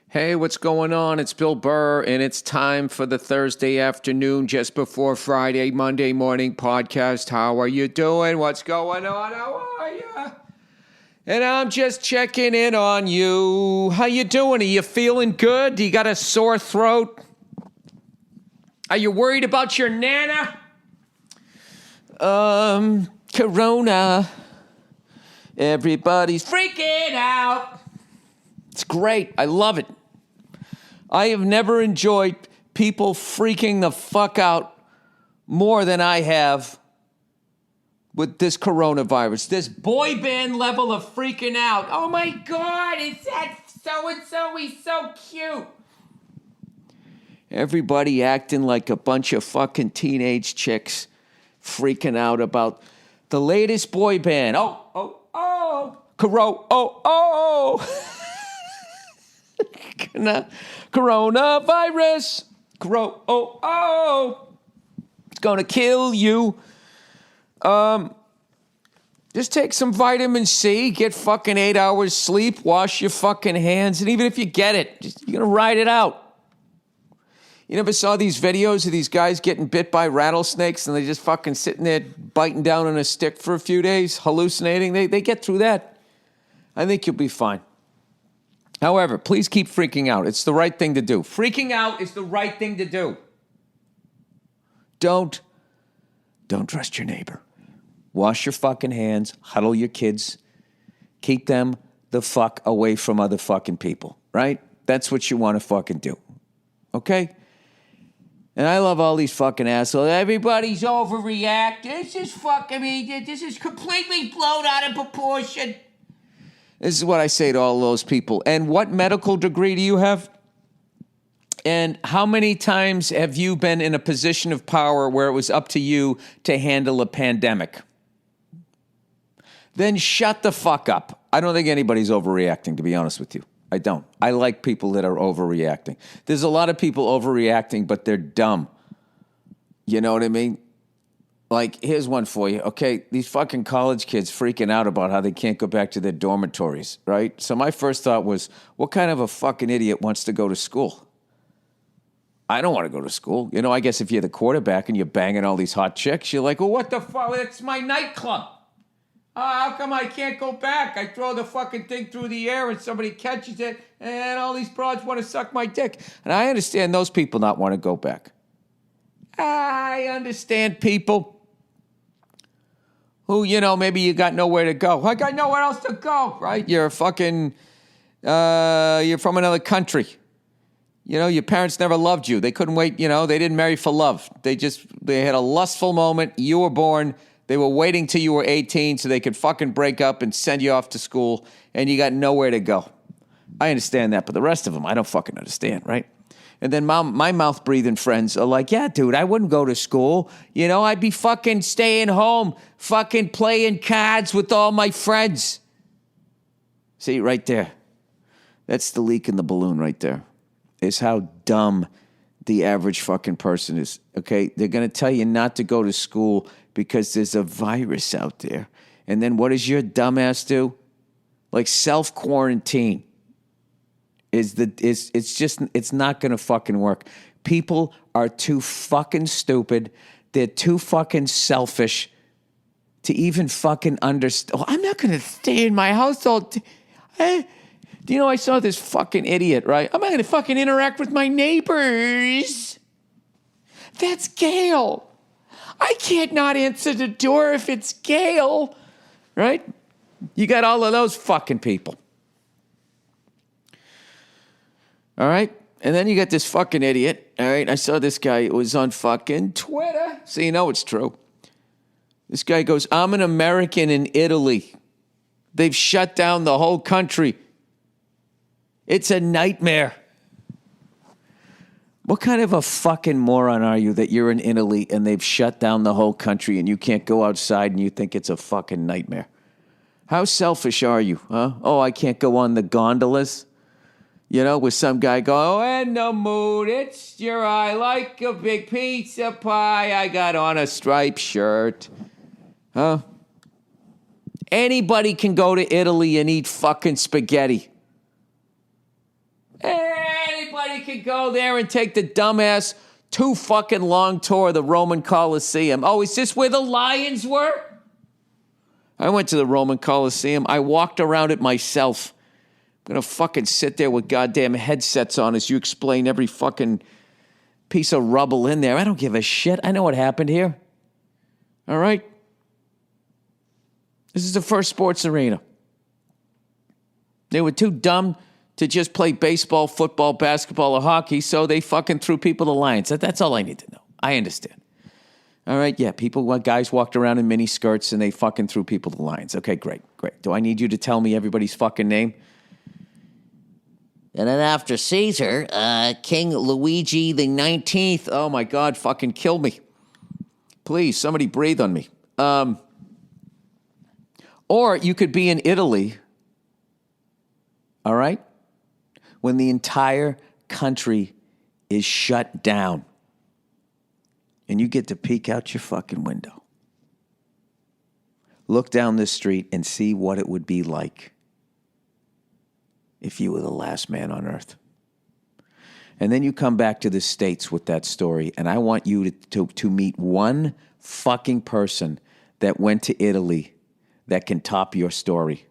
Hey, what's going on? It's Bill Burr, and it's time for the Thursday afternoon, just before Friday, Monday morning podcast. How are you doing? What's going on? How are you? And I'm just checking in on you. How you doing? Are you feeling good? Do you got a sore throat? Are you worried about your nana? Corona. Everybody's freaking out. It's great. I love it. I have never enjoyed people freaking the fuck out more than I have with this coronavirus. This boy band level of freaking out. Oh my God, it's that so-and-so. He's so cute. Everybody acting like a bunch of fucking teenage chicks freaking out about the latest boy band. Coronavirus. It's going to kill you. Just take some vitamin C, get fucking 8 hours sleep, wash your fucking hands, and even if you get it, you're going to ride it out. You never saw these videos of these guys getting bit by rattlesnakes and they just fucking sitting there biting down on a stick for a few days, hallucinating? They get through that. I think you'll be fine. However, please keep freaking out. It's the right thing to do. Freaking out is the right thing to do. Don't trust your neighbor. Wash your fucking hands. Huddle your kids. Keep them the fuck away from other fucking people, right? That's what you want to fucking do. Okay? And I love all these fucking assholes. Everybody's overreacting. This is completely blown out of proportion. This is what I say to all those people. And what medical degree do you have? And how many times have you been in a position of power where it was up to you to handle a pandemic? Then shut the fuck up. I don't think anybody's overreacting, to be honest with you. I don't. I like people that are overreacting. There's a lot of people overreacting, but they're dumb. You know what I mean? Like, here's one for you, okay? These fucking college kids freaking out about how they can't go back to their dormitories, right? So my first thought was, what kind of a fucking idiot wants to go to school? I don't want to go to school. You know, I guess if you're the quarterback and you're banging all these hot chicks, you're like, well, what the fuck? It's my nightclub. How come I can't go back? I throw the fucking thing through the air and somebody catches it and all these broads want to suck my dick. And I understand those people not want to go back. I understand people who, you know, maybe you got nowhere to go. I got nowhere else to go, right? You're fucking, you're from another country. You know, your parents never loved you. They couldn't wait, you know, they didn't marry for love. They had a lustful moment. You were born. They were waiting till you were 18 so they could fucking break up and send you off to school, and you got nowhere to go. I understand that, but the rest of them, I don't fucking understand, right? And then my mouth-breathing friends are like, yeah, dude, I wouldn't go to school. You know, I'd be fucking staying home, fucking playing cards with all my friends. See, right there. That's the leak in the balloon right there. Is how dumb the average fucking person is, okay? They're going to tell you not to go to school because there's a virus out there. And then what does your dumbass do? Like self-quarantine. It's not going to fucking work. People are too fucking stupid. They're too fucking selfish to even fucking understand. Oh, I'm not going to stay in my house all day. Do you know, I saw this fucking idiot, right? I'm not going to fucking interact with my neighbors. That's Gail. I can't not answer the door if it's Gail, right? You got all of those fucking people. All right? And then you got this fucking idiot, all right? I saw this guy, it was on fucking Twitter, so you know it's true. This guy goes, I'm an American in Italy. They've shut down the whole country. It's a nightmare. What kind of a fucking moron are you that you're in Italy and they've shut down the whole country and you can't go outside and you think it's a fucking nightmare? How selfish are you, huh? Oh, I can't go on the gondolas? You know, with some guy go, oh, in the mood, I like a big pizza pie. I got on a striped shirt. Huh? Anybody can go to Italy and eat fucking spaghetti. could go there and take the dumbass 2 fucking long tour of the Roman Colosseum. Oh, is this where the lions were? I went to the Roman Colosseum. I walked around it myself. I'm going to fucking sit there with goddamn headsets on as you explain every fucking piece of rubble in there. I don't give a shit. I know what happened here. All right? This is the first sports arena. They were too dumb to just play baseball, football, basketball, or hockey, so they fucking threw people to lions. That's all I need to know. I understand. All right, yeah, guys walked around in mini skirts and they fucking threw people to lions. Okay, great. Do I need you to tell me everybody's fucking name? And then after Caesar, King Luigi the 19th. Oh my God, fucking kill me. Please, somebody breathe on me. Or you could be in Italy, all right, when the entire country is shut down. And you get to peek out your fucking window. Look down the street and see what it would be like if you were the last man on earth. And then you come back to the States with that story, and I want you to meet one fucking person that went to Italy that can top your story.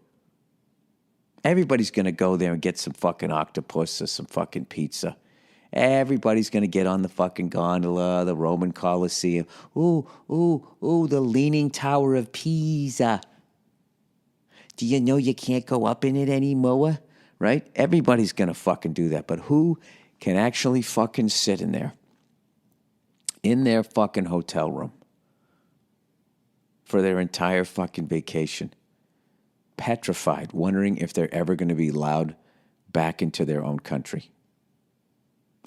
Everybody's going to go there and get some fucking octopus or some fucking pizza. Everybody's going to get on the fucking gondola, the Roman Colosseum. Ooh, the Leaning Tower of Pisa. Do you know you can't go up in it anymore? Right? Everybody's going to fucking do that. But who can actually fucking sit in their fucking hotel room for their entire fucking vacation, petrified, wondering if they're ever going to be allowed back into their own country?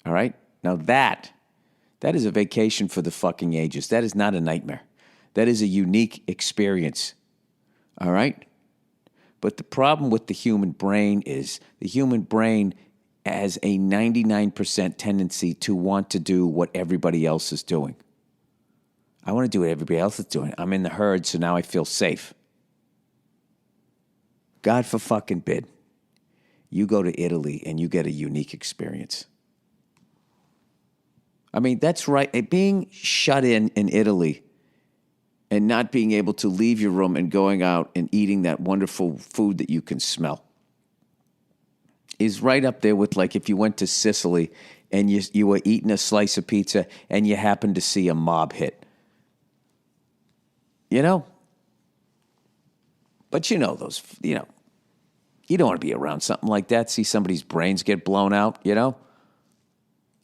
All right? Now that is a vacation for the fucking ages. That is not a nightmare. That is a unique experience. All right? But the problem with the human brain is the human brain has a 99% tendency to want to do what everybody else is doing. I want to do what everybody else is doing. I'm in the herd, so now I feel safe. God for fucking bid. You go to Italy and you get a unique experience. I mean, that's right. Being shut in Italy and not being able to leave your room and going out and eating that wonderful food that you can smell is right up there with like if you went to Sicily and you were eating a slice of pizza and you happened to see a mob hit. You know? But you know those, you know, you don't want to be around something like that, see somebody's brains get blown out, you know?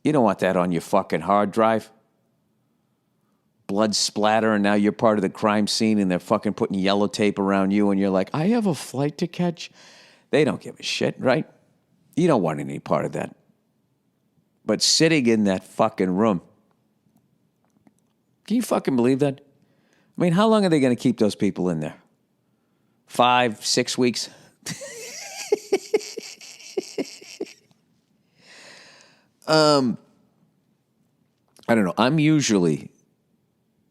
You don't want that on your fucking hard drive. Blood splatter, and now you're part of the crime scene, and they're fucking putting yellow tape around you, and you're like, I have a flight to catch. They don't give a shit, right? You don't want any part of that. But sitting in that fucking room, can you fucking believe that? I mean, how long are they going to keep those people in there? 5, 6 weeks? I don't know. I'm usually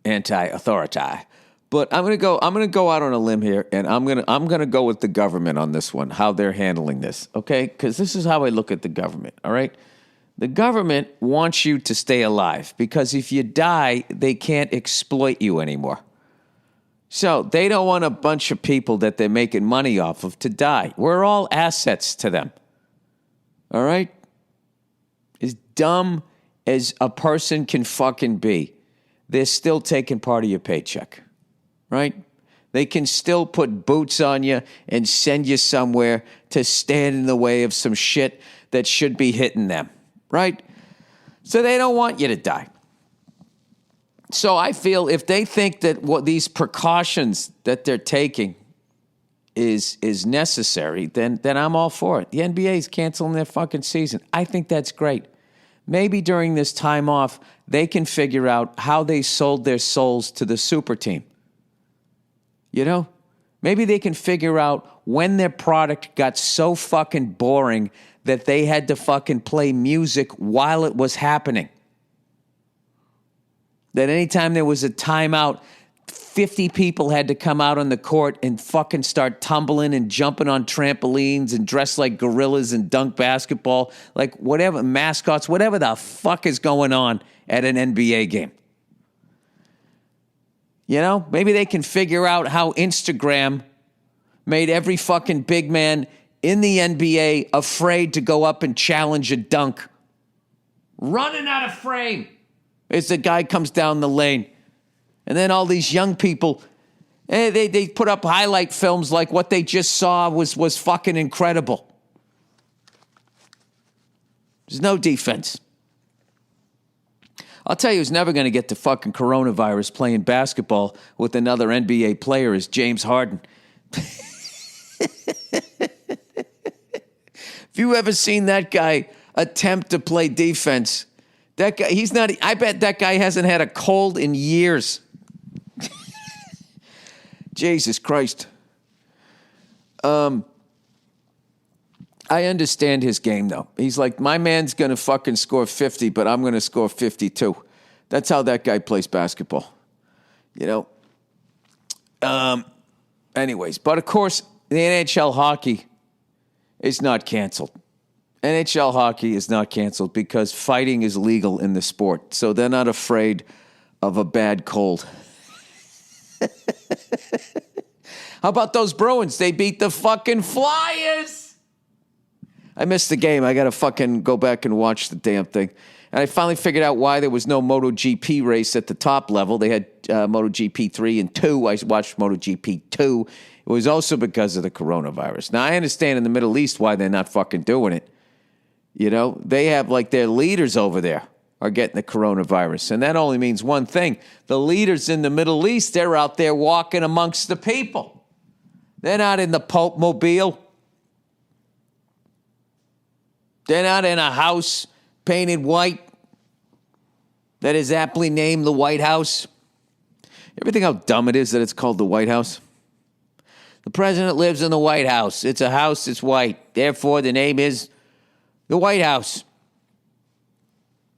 anti-authority, but I'm gonna go out on a limb here, and I'm gonna go with the government on this one, how they're handling this, okay? Because this is how I look at the government. All right, the government wants you to stay alive because if you die, they can't exploit you anymore. So they don't want a bunch of people that they're making money off of to die. We're all assets to them. All right? As dumb as a person can fucking be, they're still taking part of your paycheck. Right? They can still put boots on you and send you somewhere to stand in the way of some shit that should be hitting them. Right? So they don't want you to die. So I feel if they think that what these precautions that they're taking is necessary, then I'm all for it. The NBA is canceling their fucking season. I think that's great. Maybe during this time off, they can figure out how they sold their souls to the super team. You know? Maybe they can figure out when their product got so fucking boring that they had to fucking play music while it was happening. That anytime there was a timeout, 50 people had to come out on the court and fucking start tumbling and jumping on trampolines and dress like gorillas and dunk basketball, like whatever, mascots, whatever the fuck is going on at an NBA game. You know, maybe they can figure out how Instagram made every fucking big man in the NBA afraid to go up and challenge a dunk. Running out of frame as the guy comes down the lane. And then all these young people, they put up highlight films like what they just saw was fucking incredible. There's no defense. I'll tell you who's never going to get the fucking coronavirus playing basketball with another NBA player is James Harden. If you ever seen that guy attempt to play defense, that guy, I bet that guy hasn't had a cold in years. Jesus Christ. I understand his game, though. He's like, my man's going to fucking score 50, but I'm going to score 52. That's how that guy plays basketball. You know? Anyways, but of course, the NHL hockey is not canceled. NHL hockey is not canceled because fighting is legal in the sport. So they're not afraid of a bad cold. How about those Bruins? They beat the fucking Flyers. I missed the game. I got to fucking go back and watch the damn thing. And I finally figured out why there was no MotoGP race at the top level. They had MotoGP 3 and 2. I watched MotoGP 2. It was also because of the coronavirus. Now, I understand in the Middle East why they're not fucking doing it. You know, they have like their leaders over there are getting the coronavirus. And that only means one thing. The leaders in the Middle East, they're out there walking amongst the people. They're not in the Pope Mobile. They're not in a house painted white that is aptly named the White House. Ever think how dumb it is that it's called the White House? The president lives in the White House. It's a house that's white. Therefore, the name is the White House.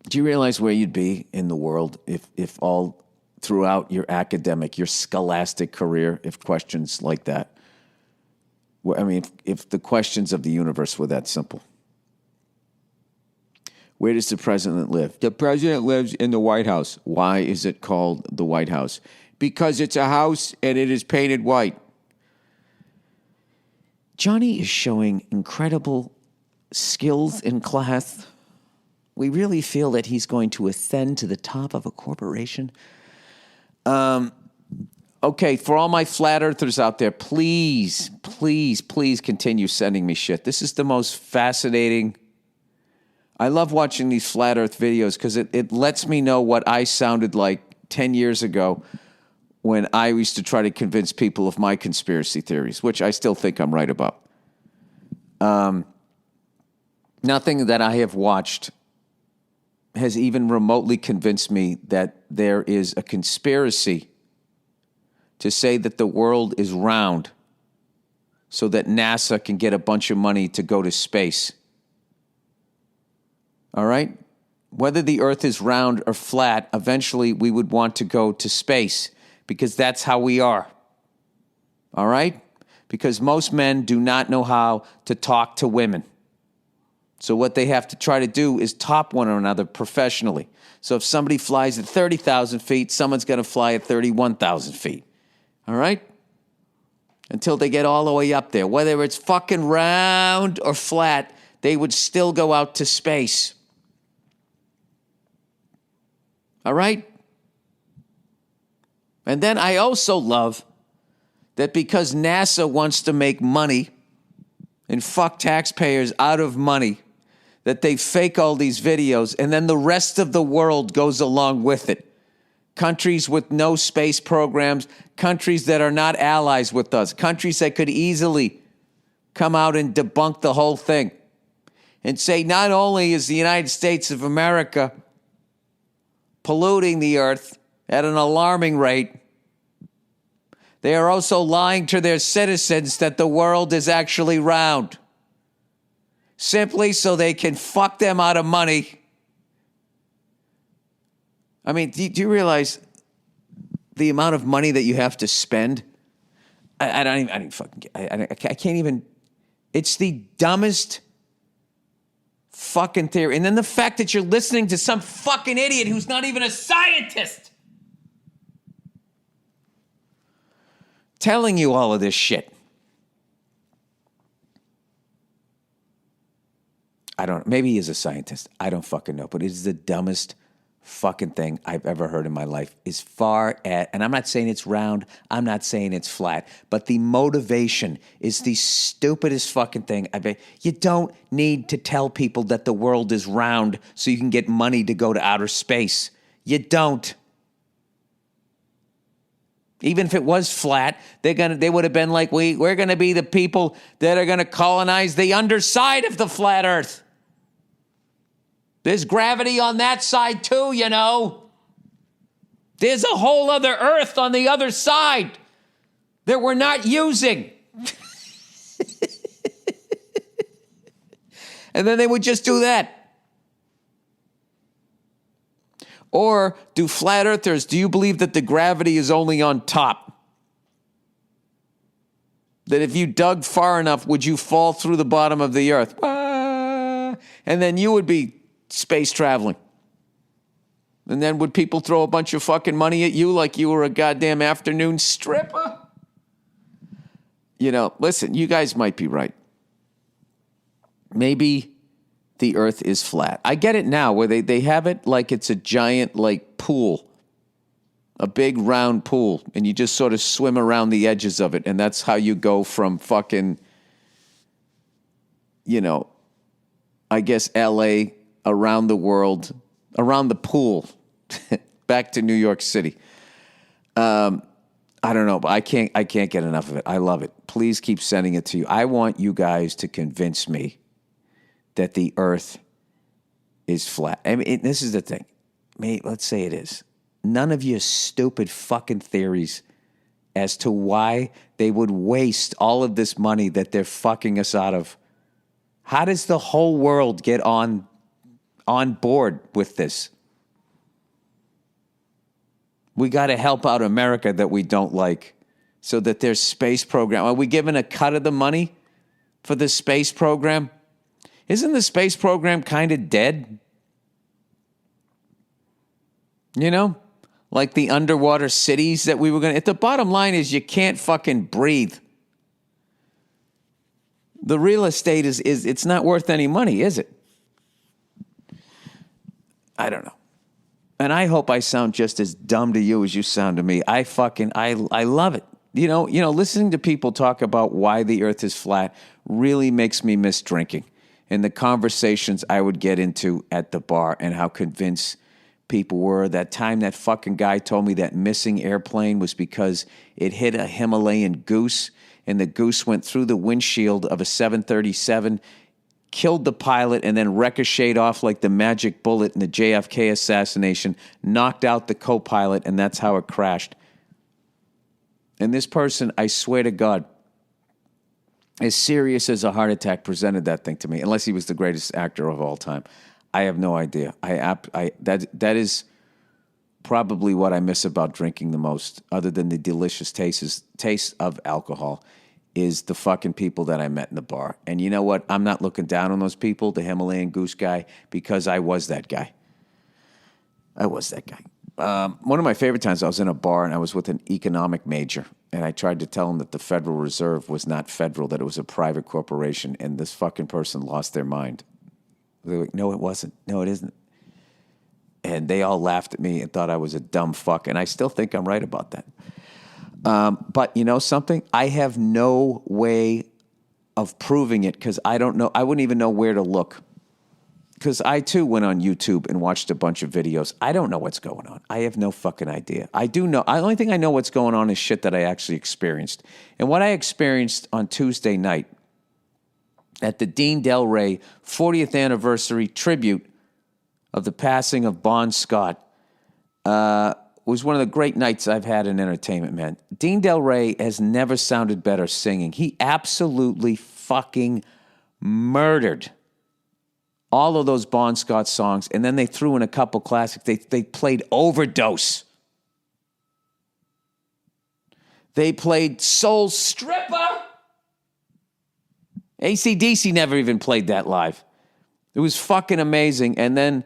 Do you realize where you'd be in the world if all throughout your academic, your scholastic career, if questions like that, I mean, if the questions of the universe were that simple? Where does the president live? The president lives in the White House. Why is it called the White House? Because it's a house and it is painted white. Johnny is showing incredible skills in class. We really feel that he's going to ascend to the top of a corporation. Okay, for all my flat earthers out there, please, please, please continue sending me shit. This is the most fascinating. I love watching these flat earth videos because it lets me know what I sounded like 10 years ago when I used to try to convince people of my conspiracy theories, which I still think I'm right about. Nothing that I have watched has even remotely convinced me that there is a conspiracy to say that the world is round so that NASA can get a bunch of money to go to space. All right? Whether the earth is round or flat, eventually we would want to go to space because that's how we are. All right? Because most men do not know how to talk to women. So what they have to try to do is top one another professionally. So if somebody flies at 30,000 feet, someone's going to fly at 31,000 feet. All right? Until they get all the way up there. Whether it's fucking round or flat, they would still go out to space. All right? And then I also love that because NASA wants to make money and fuck taxpayers out of money, that they fake all these videos and then the rest of the world goes along with it. Countries with no space programs, countries that are not allies with us, countries that could easily come out and debunk the whole thing and say not only is the United States of America polluting the earth at an alarming rate, they are also lying to their citizens that the world is actually round, simply so they can fuck them out of money. I mean, do you realize the amount of money that you have to spend. I don't even fucking get. I can't even. It's the dumbest fucking theory. And then the fact that you're listening to some fucking idiot who's not even a scientist telling you all of this shit. Maybe he is a scientist. I don't fucking know. But it is the dumbest fucking thing I've ever heard in my life. And I'm not saying it's round. I'm not saying it's flat. But the motivation is the stupidest fucking thing. You don't need to tell people that the world is round so you can get money to go to outer space. You don't. Even if it was flat, they would have been like, we're going to be the people that are going to colonize the underside of the flat earth. There's gravity on that side too, you know. There's a whole other earth on the other side that we're not using. And then they would just do that. Or do flat earthers, do you believe that the gravity is only on top? That if you dug far enough, would you fall through the bottom of the earth? And then you would be space traveling. And then would people throw a bunch of fucking money at you like you were a goddamn afternoon stripper? You know, listen, you guys might be right. Maybe the earth is flat. I get it now where they have it like it's a giant like pool. A big round pool. And you just sort of swim around the edges of it. And that's how you go from fucking, you know, I guess L.A., around the world, around the pool, back to New York City. I don't know, but I can't get enough of it. I love it. Please keep sending it to you. I want you guys to convince me that the earth is flat. I mean, this is the thing. Let's say it is. None of your stupid fucking theories as to why they would waste all of this money that they're fucking us out of. How does the whole world get on board with this? We got to help out America that we don't like so that their space program. Are we given a cut of the money for the space program? Isn't the space program kind of dead? You know? Like the underwater cities that we were going to. The bottom line is you can't fucking breathe. The real estate is it's not worth any money, is it? I don't know. And I hope I sound just as dumb to you as you sound to me. I love it. You know, listening to people talk about why the earth is flat really makes me miss drinking. And the conversations I would get into at the bar and how convinced people were. That time that fucking guy told me that missing airplane was because it hit a Himalayan goose and the goose went through the windshield of a 737, killed the pilot, and then ricocheted off like the magic bullet in the JFK assassination, knocked out the co-pilot, and that's how it crashed. And this person, I swear to God, as serious as a heart attack, presented that thing to me, unless he was the greatest actor of all time. I have no idea. That is probably what I miss about drinking the most, other than the delicious taste of alcohol, is the fucking people that I met in the bar. And you know what? I'm not looking down on those people, the Himalayan goose guy, because I was that guy. One of my favorite times, I was in a bar and I was with an economic major, and I tried to tell him that the Federal Reserve was not federal, that it was a private corporation, and this fucking person lost their mind. They were like, no, it wasn't. No, it isn't. And they all laughed at me and thought I was a dumb fuck, and I still think I'm right about that. But you know something? I have no way of proving it because I don't know. I wouldn't even know where to look. Because I, too, went on YouTube and watched a bunch of videos. I don't know what's going on. I have no fucking idea. I do know. The only thing I know what's going on is shit that I actually experienced. And what I experienced on Tuesday night at the Dean Del Rey 40th anniversary tribute of the passing of Bon Scott was one of the great nights I've had in entertainment, man. Dean Del Rey has never sounded better singing. He absolutely fucking murdered all of those Bon Scott songs, and then they threw in a couple classics. They played Overdose. They played Soul Stripper. AC/DC never even played that live. It was fucking amazing. And then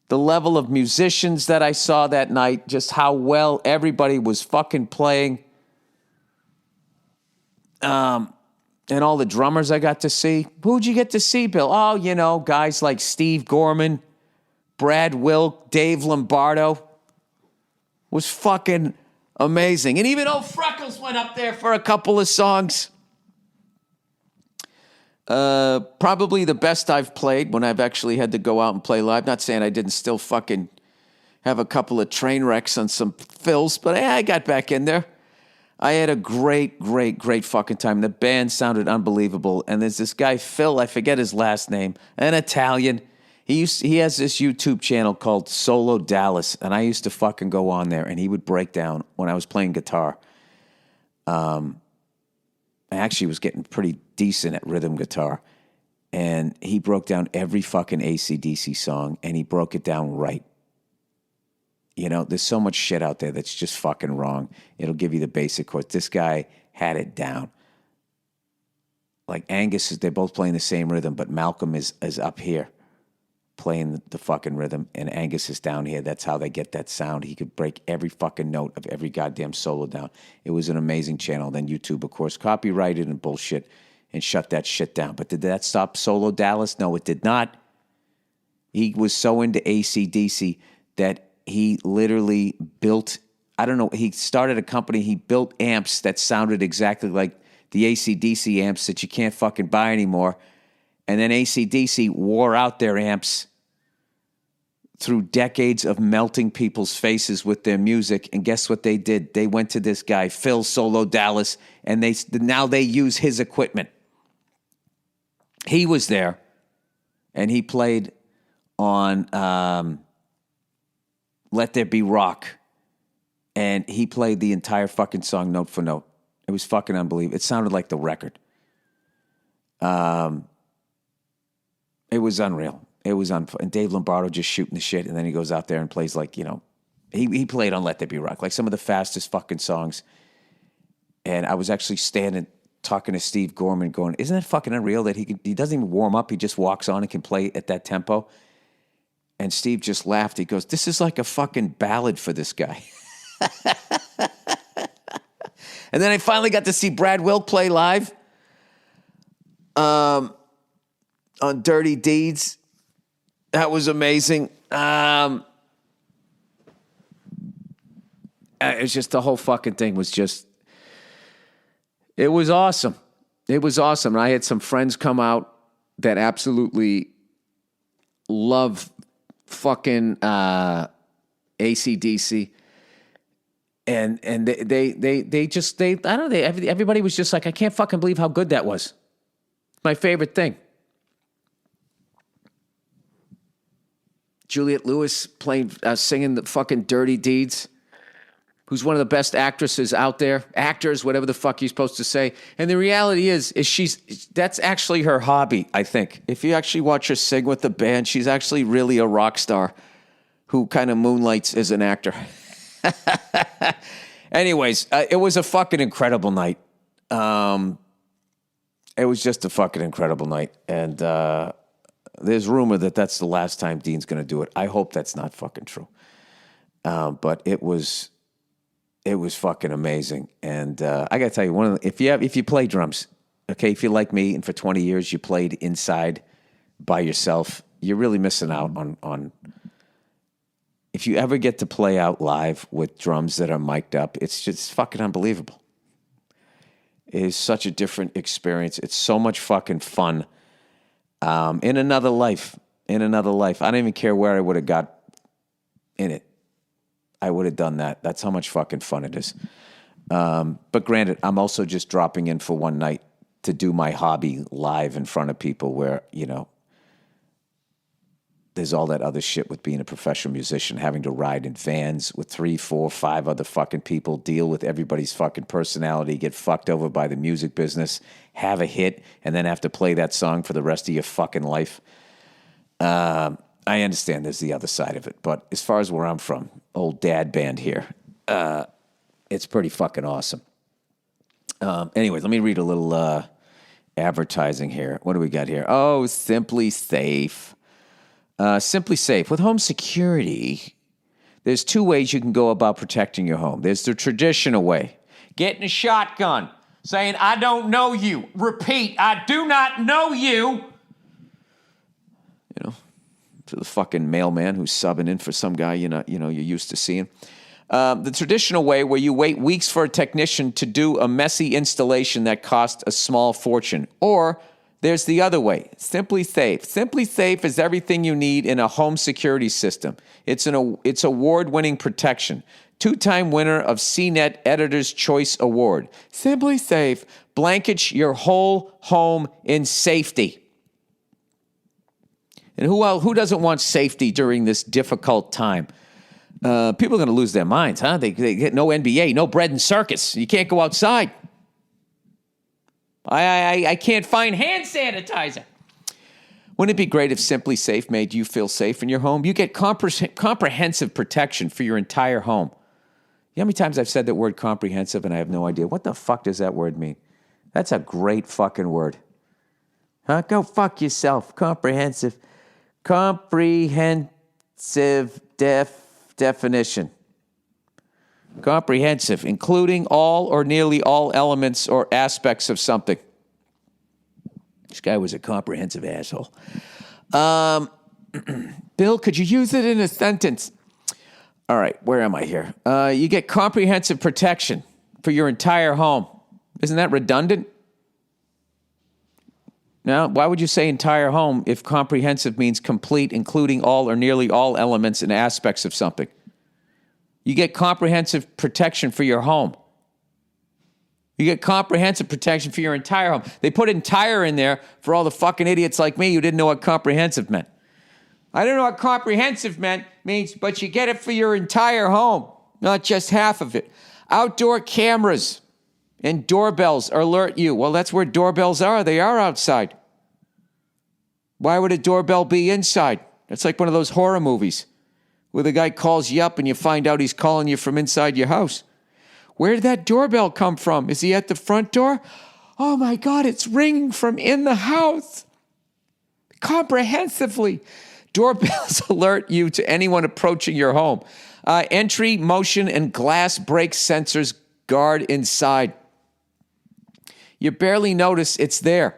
the level of musicians that I saw that night, just how well everybody was fucking playing. And all the drummers I got to see. Who'd you get to see, Bill? Oh, guys like Steve Gorman, Brad Wilk, Dave Lombardo. Was fucking amazing. And even old Freckles went up there for a couple of songs. Probably the best I've played when I've actually had to go out and play live. Not saying I didn't still fucking have a couple of train wrecks on some fills, but I got back in there. I had a great fucking time. The band sounded unbelievable. And there's this guy, Phil, I forget his last name, an Italian. He has this YouTube channel called Solo Dallas, and I used to fucking go on there, and he would break down when I was playing guitar. I actually was getting pretty decent at rhythm guitar, and he broke down every fucking AC/DC song, and he broke it down right. There's so much shit out there that's just fucking wrong. It'll give you the basic chords. This guy had it down. Like Angus, they're both playing the same rhythm, but Malcolm is up here playing the fucking rhythm, and Angus is down here. That's how they get that sound. He could break every fucking note of every goddamn solo down. It was an amazing channel. Then YouTube, of course, copyrighted and bullshit and shut that shit down. But did that stop Solo Dallas? No, it did not. He was so into AC/DC that he literally built, he started a company, he built amps that sounded exactly like the AC/DC amps that you can't fucking buy anymore. And then AC/DC wore out their amps through decades of melting people's faces with their music. And guess what they did? They went to this guy, Phil Solo Dallas, and now they use his equipment. He was there, and he played on Let There Be Rock. And he played the entire fucking song note for note. It was fucking unbelievable. It sounded like the record. It was unreal. It was and Dave Lombardo just shooting the shit, and then he goes out there and plays he played on Let There Be Rock, like some of the fastest fucking songs. And I was actually standing talking to Steve Gorman going, isn't that fucking unreal that he doesn't even warm up, he just walks on and can play at that tempo? And Steve just laughed. He goes, this is like a fucking ballad for this guy. And then I finally got to see Brad Wilk play live. On Dirty Deeds. That was amazing. It was just, the whole fucking thing was just, it was awesome. It was awesome. And I had some friends come out that absolutely love fucking AC/DC. And they just, I don't know, everybody was just like, I can't fucking believe how good that was. My favorite thing. Juliette Lewis singing the fucking Dirty Deeds, who's one of the best actresses out there. Actors, whatever the fuck you're supposed to say. And the reality is that's actually her hobby, I think. If you actually watch her sing with the band, she's actually really a rock star who kind of moonlights as an actor. Anyways, it was a fucking incredible night. It was just a fucking incredible night. And there's rumor that that's the last time Dean's going to do it. I hope that's not fucking true. But it was fucking amazing. And I got to tell you, if you play drums, okay, if you're like me and for 20 years you played inside by yourself, you're really missing out on if you ever get to play out live with drums that are mic'd up, it's just fucking unbelievable. It is such a different experience. It's so much fucking fun. In another life. I don't even care where I would have got in it. I would have done that. That's how much fucking fun it is. But granted, I'm also just dropping in for one night to do my hobby live in front of people where, there's all that other shit with being a professional musician, having to ride in vans with 3, 4, 5 other fucking people, deal with everybody's fucking personality, get fucked over by the music business, have a hit, and then have to play that song for the rest of your fucking life. I understand there's the other side of it, but as far as where I'm from, old dad band here, it's pretty fucking awesome. Anyways, let me read a little advertising here. What do we got here? Oh, Simply Safe. Simply Safe. With home security, there's two ways you can go about protecting your home. There's the traditional way. Getting a shotgun, saying, I don't know you. Repeat, I do not know you. You know, to the fucking mailman who's subbing in for some guy you're used to seeing. The traditional way, where you wait weeks for a technician to do a messy installation that costs a small fortune. Or there's the other way, Simply Safe. Simply Safe is everything you need in a home security system. It's award-winning protection. 2-time winner of CNET Editor's Choice Award. Simply Safe blankets your whole home in safety. And who doesn't want safety during this difficult time? People are going to lose their minds, huh? They get no NBA, no bread and circus. You can't go outside. I can't find hand sanitizer. Wouldn't it be great if Simply Safe made you feel safe in your home? You get comprehensive protection for your entire home. You know how many times I've said that word comprehensive and I have no idea? What the fuck does that word mean? That's a great fucking word. Huh? Go fuck yourself. Comprehensive definition. Comprehensive, including all or nearly all elements or aspects of something. This guy was a comprehensive asshole. Bill, could you use it in a sentence? All right, where am I here? You get comprehensive protection for your entire home. Isn't that redundant? Now, why would you say entire home if comprehensive means complete, including all or nearly all elements and aspects of something? You get comprehensive protection for your home. You get comprehensive protection for your entire home. They put entire in there for all the fucking idiots like me who didn't know what comprehensive meant. I don't know what comprehensive means, but you get it for your entire home, not just half of it. Outdoor cameras and doorbells alert you. Well, that's where doorbells are. They are outside. Why would a doorbell be inside? It's like one of those horror movies where the guy calls you up and you find out he's calling you from inside your house. Where did that doorbell come from? Is he at the front door? Oh my God, it's ringing from in the house. Comprehensively. Doorbells alert you to anyone approaching your home. Entry, motion, and glass break sensors guard inside. You barely notice it's there.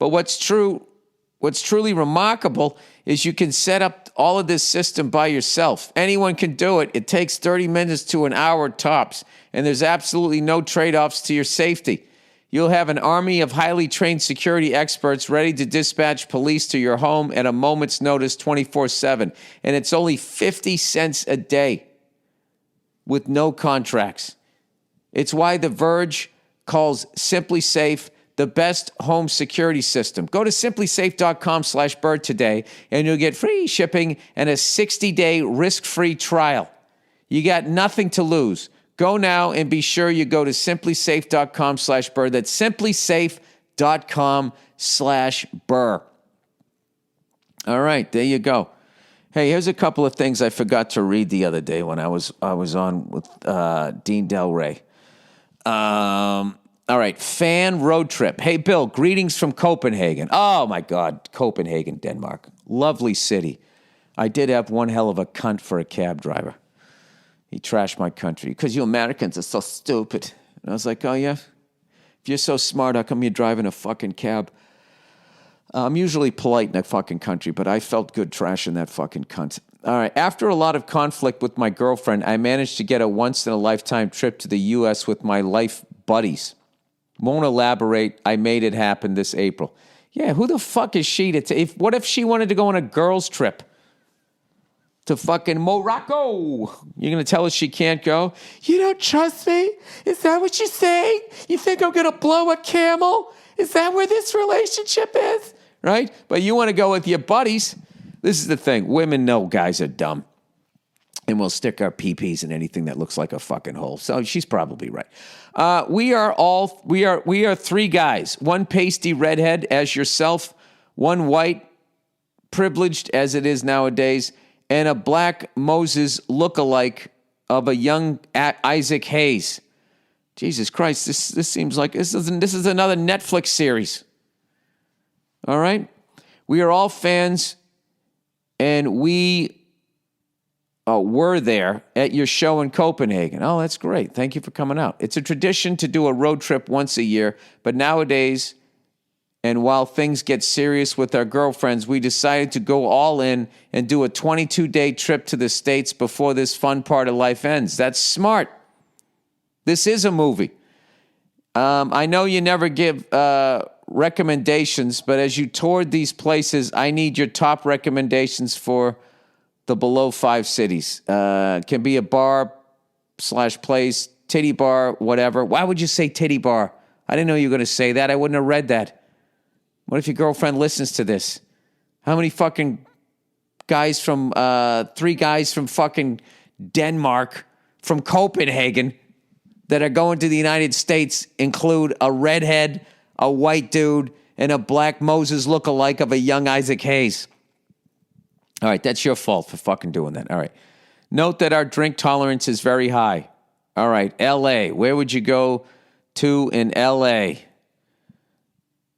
But what's truly remarkable is you can set up all of this system by yourself. Anyone can do it. It takes 30 minutes to an hour tops, and there's absolutely no trade-offs to your safety. You'll have an army of highly trained security experts ready to dispatch police to your home at a moment's notice 24/7, and it's only 50 cents a day with no contracts. It's why The Verge calls Simply Safe the best home security system. Go to simplysafe.com/Burr today, and you'll get free shipping and a 60-day risk-free trial. You got nothing to lose. Go now and be sure you go to simplysafe.com/Burr. That's simplysafe.com/Burr. All right, there you go. Hey, here's a couple of things I forgot to read the other day when I was on with Dean Del Rey. All right, fan road trip. Hey, Bill, greetings from Copenhagen. Oh, my God, Copenhagen, Denmark. Lovely city. I did have one hell of a cunt for a cab driver. He trashed my country because you Americans are so stupid. And I was like, oh, yeah? If you're so smart, how come you're driving a fucking cab? I'm usually polite in a fucking country, but I felt good trashing that fucking cunt. All right, after a lot of conflict with my girlfriend, I managed to get a once-in-a-lifetime trip to the U.S. with my life buddies. Won't elaborate. I made it happen this April. Yeah, who the fuck is she to what if she wanted to go on a girls' trip to fucking Morocco? You're going to tell us she can't go? You don't trust me? Is that what you're saying? You think I'm going to blow a camel? Is that where this relationship is? Right? But you want to go with your buddies. This is the thing. Women know guys are dumb. And we'll stick our pee-pees in anything that looks like a fucking hole. So she's probably right. We are three guys. One pasty redhead as yourself, one white, privileged as it is nowadays, and a black Moses lookalike of a young Isaac Hayes. Jesus Christ, this seems like this is another Netflix series. All right? We are all fans, and we were there at your show in Copenhagen. Oh, that's great. Thank you for coming out. It's a tradition to do a road trip once a year, but nowadays, and while things get serious with our girlfriends, we decided to go all in and do a 22-day trip to the States before this fun part of life ends. That's smart. This is a movie. I know you never give recommendations, but as you toured these places, I need your top recommendations for the below 5 cities. Can be a bar / place, titty bar, whatever. Why would you say titty bar? I didn't know you were going to say that. I wouldn't have read that. What if your girlfriend listens to this? How many fucking guys from, 3 guys from fucking Denmark, from Copenhagen, that are going to the United States include a redhead, a white dude, and a black Moses lookalike of a young Isaac Hayes? All right, that's your fault for fucking doing that. All right. Note that our drink tolerance is very high. All right, L.A. Where would you go to in L.A.?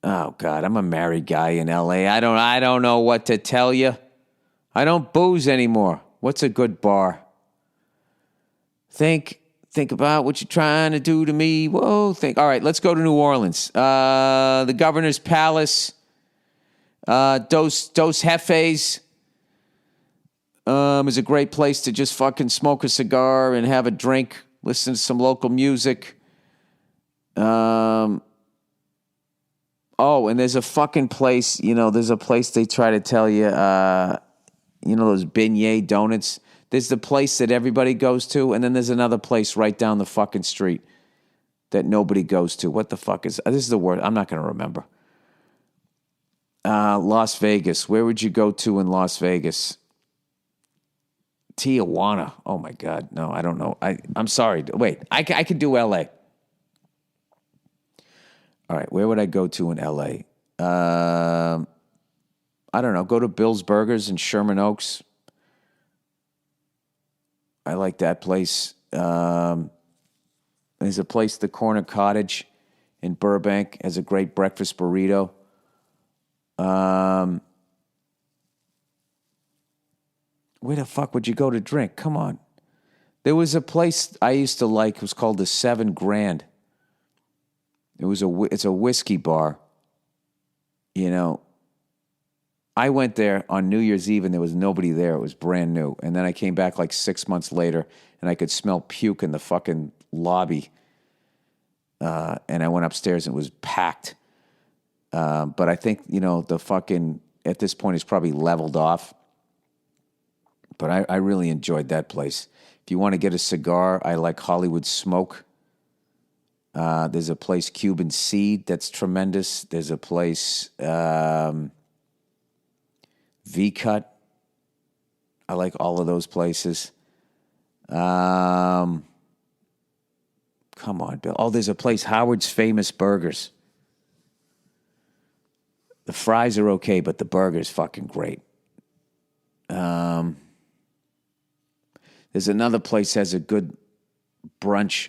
Oh, God, I'm a married guy in L.A. I don't know what to tell you. I don't booze anymore. What's a good bar? Think about what you're trying to do to me. Whoa, All right, let's go to New Orleans. The Governor's Palace. Dos Jefes is a great place to just fucking smoke a cigar and have a drink, listen to some local music. Oh, and there's a fucking place, there's a place they try to tell you, those beignet donuts. There's the place that everybody goes to, and then there's another place right down the fucking street that nobody goes to. What the fuck is this? Is the word. I'm not going to remember. Las Vegas. Where would you go to in Las Vegas? Tijuana. Oh, my God. No, I don't know. I'm sorry. Wait, I could do L.A. All right, where would I go to in L.A.? I don't know. Go to Bill's Burgers in Sherman Oaks. I like that place. There's a place, the Corner Cottage in Burbank, has a great breakfast burrito. Where the fuck would you go to drink? Come on. There was a place I used to like. It was called the 7 Grand. It's a whiskey bar. I went there on New Year's Eve and there was nobody there. It was brand new. And then I came back like 6 months later and I could smell puke in the fucking lobby. And I went upstairs and it was packed. But I think, the fucking, at this point, it's probably leveled off. But I really enjoyed that place. If you want to get a cigar, I like Hollywood Smoke. There's a place, Cuban Seed, that's tremendous. There's a place, V-Cut. I like all of those places. Come on, Bill. Oh, there's a place, Howard's Famous Burgers. The fries are okay, but the burger's fucking great. There's another place that has a good brunch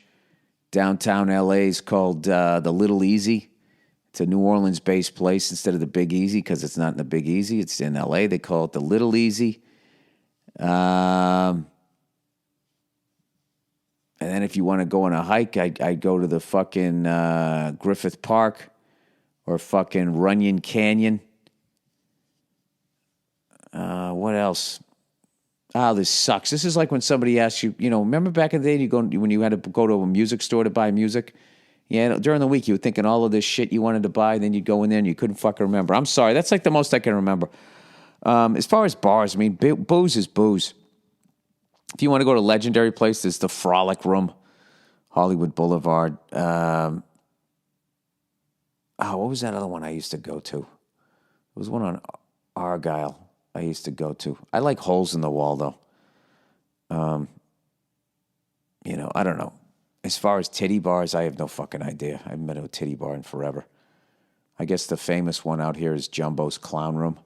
downtown L.A. called the Little Easy. It's a New Orleans-based place instead of the Big Easy because it's not in the Big Easy. It's in L.A. They call it the Little Easy. And then if you want to go on a hike, I'd go to the fucking Griffith Park or fucking Runyon Canyon. What else? Oh, this sucks. This is like when somebody asks you, remember back in the day when you had to go to a music store to buy music? Yeah, during the week you were thinking all of this shit you wanted to buy, and then you'd go in there and you couldn't fucking remember. I'm sorry, that's like the most I can remember. As far as bars, booze is booze. If you want to go to a legendary place, there's the Frolic Room, Hollywood Boulevard. What was that other one I used to go to? There was one on Argyle I used to go to. I like Holes in the Wall, though. I don't know. As far as titty bars, I have no fucking idea. I haven't been to a titty bar in forever. I guess the famous one out here is Jumbo's Clown Room.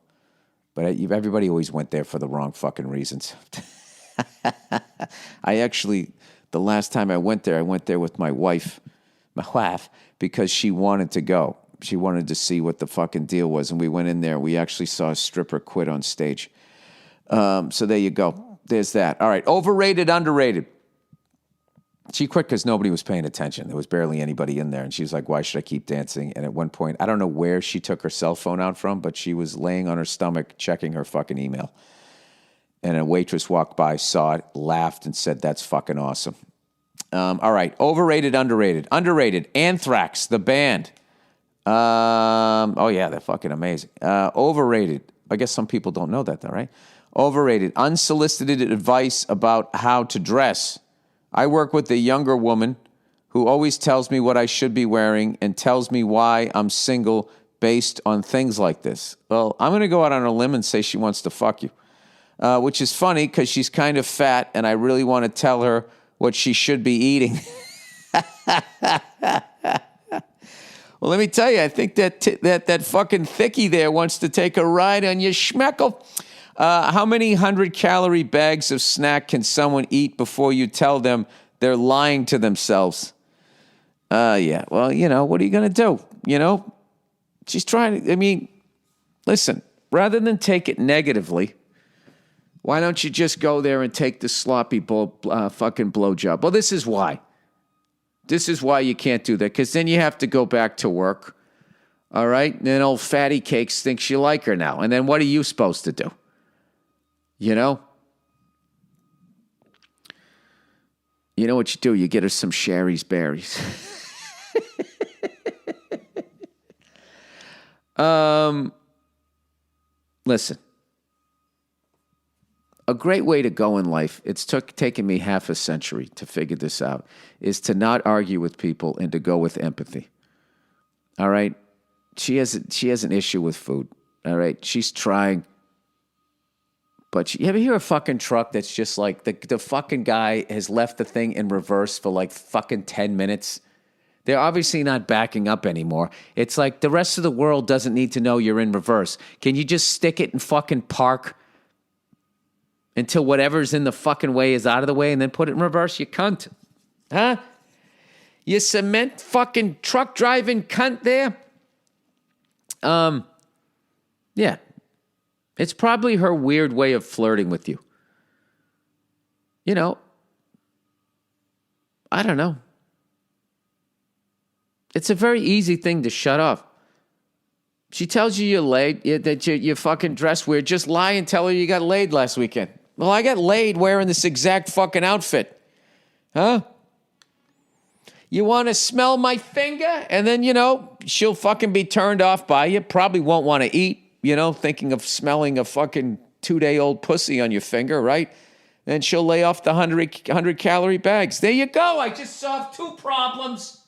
But everybody always went there for the wrong fucking reasons. The last time I went there with my wife. my wife, because she wanted to go. She wanted to see what the fucking deal was. And we went in there. We actually saw a stripper quit on stage. So there you go. There's that. All right. Overrated, underrated. She quit because nobody was paying attention. There was barely anybody in there. And she was like, why should I keep dancing? And at one point, I don't know where she took her cell phone out from, but she was laying on her stomach checking her fucking email. And a waitress walked by, saw it, laughed, and said, that's fucking awesome. All right. Overrated, underrated. Underrated. Anthrax, the band. Oh, yeah, they're fucking amazing. Overrated. I guess some people don't know that, though, right? Overrated. Unsolicited advice about how to dress. I work with a younger woman who always tells me what I should be wearing and tells me why I'm single based on things like this. Well, I'm going to go out on a limb and say she wants to fuck you, which is funny because she's kind of fat and I really want to tell her what she should be eating. Well, let me tell you, I think that fucking thickie there wants to take a ride on your schmeckle. How many 100-calorie bags of snack can someone eat before you tell them they're lying to themselves? Yeah, well, what are you going to do? She's trying to, listen, rather than take it negatively, why don't you just go there and take the sloppy fucking blowjob? Well, this is why. This is why you can't do that, because then you have to go back to work, all right? And then old fatty cakes thinks you like her now. And then what are you supposed to do? You know what you do? You get her some Sherry's berries. Listen. A great way to go in life, it's taken me half a century to figure this out, is to not argue with people and to go with empathy. All right? She has an issue with food. All right? She's trying. But you ever hear a fucking truck that's just like the fucking guy has left the thing in reverse for like fucking 10 minutes? They're obviously not backing up anymore. It's like the rest of the world doesn't need to know you're in reverse. Can you just stick it in fucking park until whatever's in the fucking way is out of the way and then put it in reverse, you cunt? Huh? You cement fucking truck driving cunt there? Yeah. It's probably her weird way of flirting with you. I don't know. It's a very easy thing to shut off. She tells you you're laid, that you're fucking dressed weird. Just lie and tell her you got laid last weekend. Well, I got laid wearing this exact fucking outfit. Huh? You want to smell my finger? And then, she'll fucking be turned off by you. Probably won't want to eat. Thinking of smelling a fucking 2-day-old pussy on your finger, right? Then she'll lay off the 100-calorie bags. There you go. I just solved 2 problems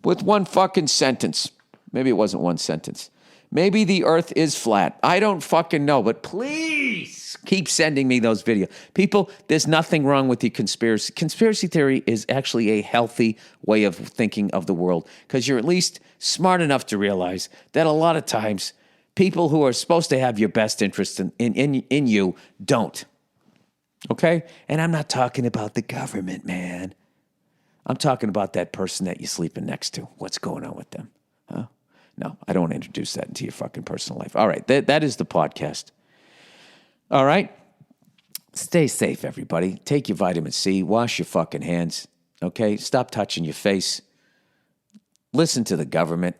with 1 fucking sentence. Maybe it wasn't 1 sentence. Maybe the earth is flat. I don't fucking know, but please keep sending me those videos. People, there's nothing wrong with the conspiracy. Conspiracy theory is actually a healthy way of thinking of the world because you're at least smart enough to realize that a lot of times people who are supposed to have your best interest in you don't. Okay? And I'm not talking about the government, man. I'm talking about that person that you're sleeping next to. What's going on with them? Huh? No, I don't want to introduce that into your fucking personal life. All right, that is the podcast. All right? Stay safe, everybody. Take your vitamin C. Wash your fucking hands. Okay? Stop touching your face. Listen to the government.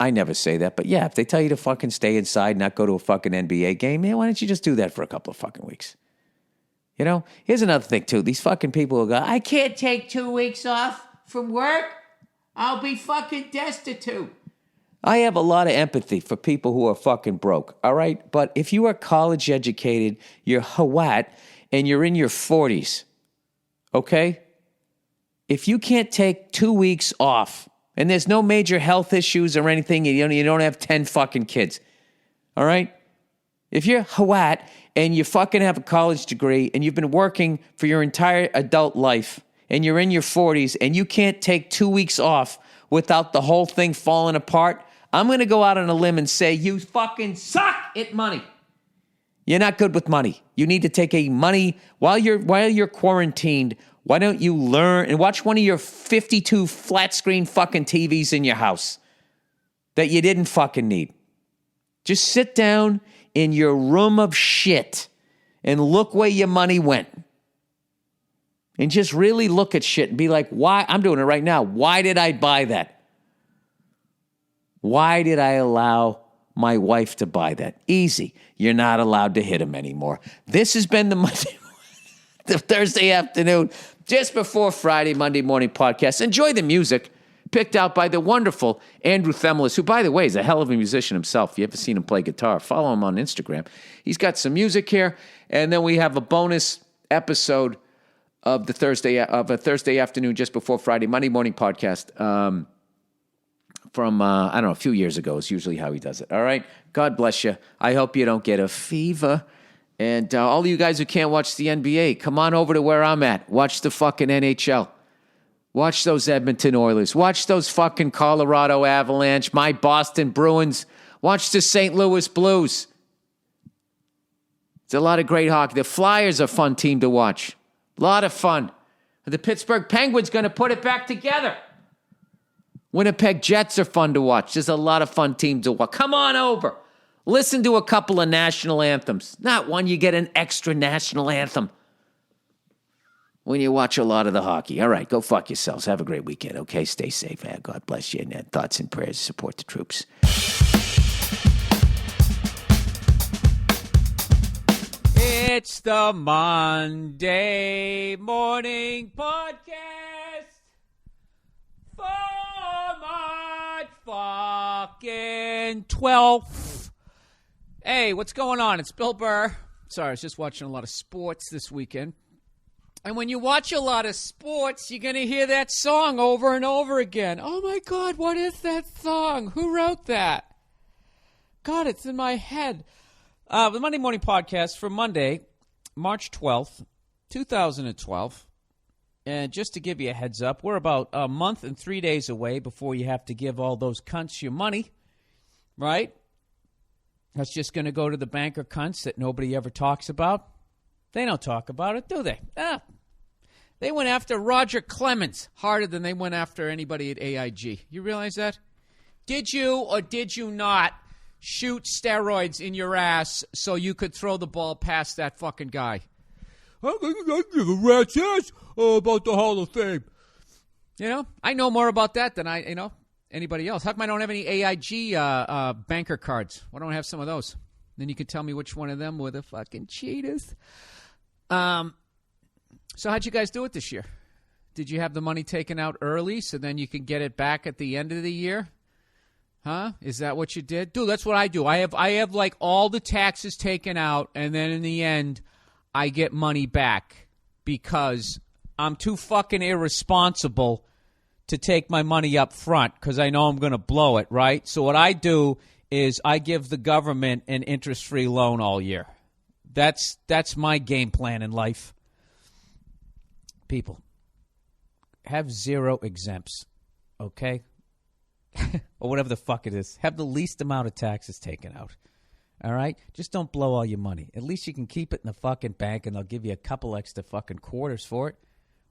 I never say that, but yeah, if they tell you to fucking stay inside, not go to a fucking NBA game, man, why don't you just do that for a couple of fucking weeks? Here's another thing, too. These fucking people who go, I can't take 2 weeks off from work. I'll be fucking destitute. I have a lot of empathy for people who are fucking broke, all right? But if you are college educated, you're Hawat, and you're in your 40s, okay? If you can't take 2 weeks off, and there's no major health issues or anything, you don't have 10 fucking kids, all right? If you're Hawat and you fucking have a college degree and you've been working for your entire adult life and you're in your 40s and you can't take 2 weeks off without the whole thing falling apart, I'm going to go out on a limb and say you fucking suck at money. You're not good with money. You need to take a money, while you're quarantined, Why don't you learn and watch one of your 52 flat screen fucking TVs in your house that you didn't fucking need? Just sit down in your room of shit and look where your money went. And just really look at shit and be like, why? I'm doing it right now. Why did I buy that? Why did I allow my wife to buy that? Easy. You're not allowed to hit him anymore. This has been the Thursday afternoon, just before Friday, Monday morning podcast. Enjoy the music picked out by the wonderful Andrew Themelis, who, by the way, is a hell of a musician himself. If you ever seen him play guitar, follow him on Instagram. He's got some music here, and then we have a bonus episode of a Thursday afternoon, just before Friday, Monday morning podcast from, I don't know, a few years ago is usually how he does it. All right? God bless you. I hope you don't get a fever. And all of you guys who can't watch the NBA, come on over to where I'm at. Watch the fucking NHL. Watch those Edmonton Oilers. Watch those fucking Colorado Avalanche, my Boston Bruins. Watch the St. Louis Blues. It's a lot of great hockey. The Flyers are a fun team to watch. A lot of fun. The Pittsburgh Penguins going to put it back together. Winnipeg Jets are fun to watch. There's a lot of fun teams to watch. Come on over. Listen to a couple of national anthems. Not one, you get an extra national anthem when you watch a lot of the hockey. All right, go fuck yourselves. Have a great weekend, okay? Stay safe. God bless you. And thoughts and prayers. Support the troops. It's the Monday Morning Podcast for March fucking 12th. Hey, what's going on? It's Bill Burr. Sorry, I was just watching a lot of sports this weekend. And when you watch a lot of sports, you're going to hear that song over and over again. Oh, my God, what is that song? Who wrote that? God, it's in my head. The Monday Morning Podcast for Monday, March 12th, 2012. And just to give you a heads up, we're about a month and 3 days away before you have to give all those cunts your money, right? That's just going to go to the banker cunts that nobody ever talks about. They don't talk about it, do they? They went after Roger Clemens harder than they went after anybody at AIG. You realize that? Did you or did you not shoot steroids in your ass so you could throw the ball past that fucking guy? I give a rat's ass about the Hall of Fame. You know, I know more about that than anybody else. How come I don't have any AIG banker cards? Why don't I have some of those? Then you could tell me which one of them were the fucking cheaters. So how'd you guys do it this year? Did you have the money taken out early so then you can get it back at the end of the year? Huh? Is that what you did? Dude, that's what I do. I have like all the taxes taken out, and then in the end, I get money back because I'm too fucking irresponsible to take my money up front because I know I'm going to blow it, right? So what I do is I give the government an interest-free loan all year. That's my game plan in life. People, have zero exempts, okay? Or whatever the fuck it is. Have the least amount of taxes taken out, all right? Just don't blow all your money. At least you can keep it in the fucking bank, and they'll give you a couple extra fucking quarters for it.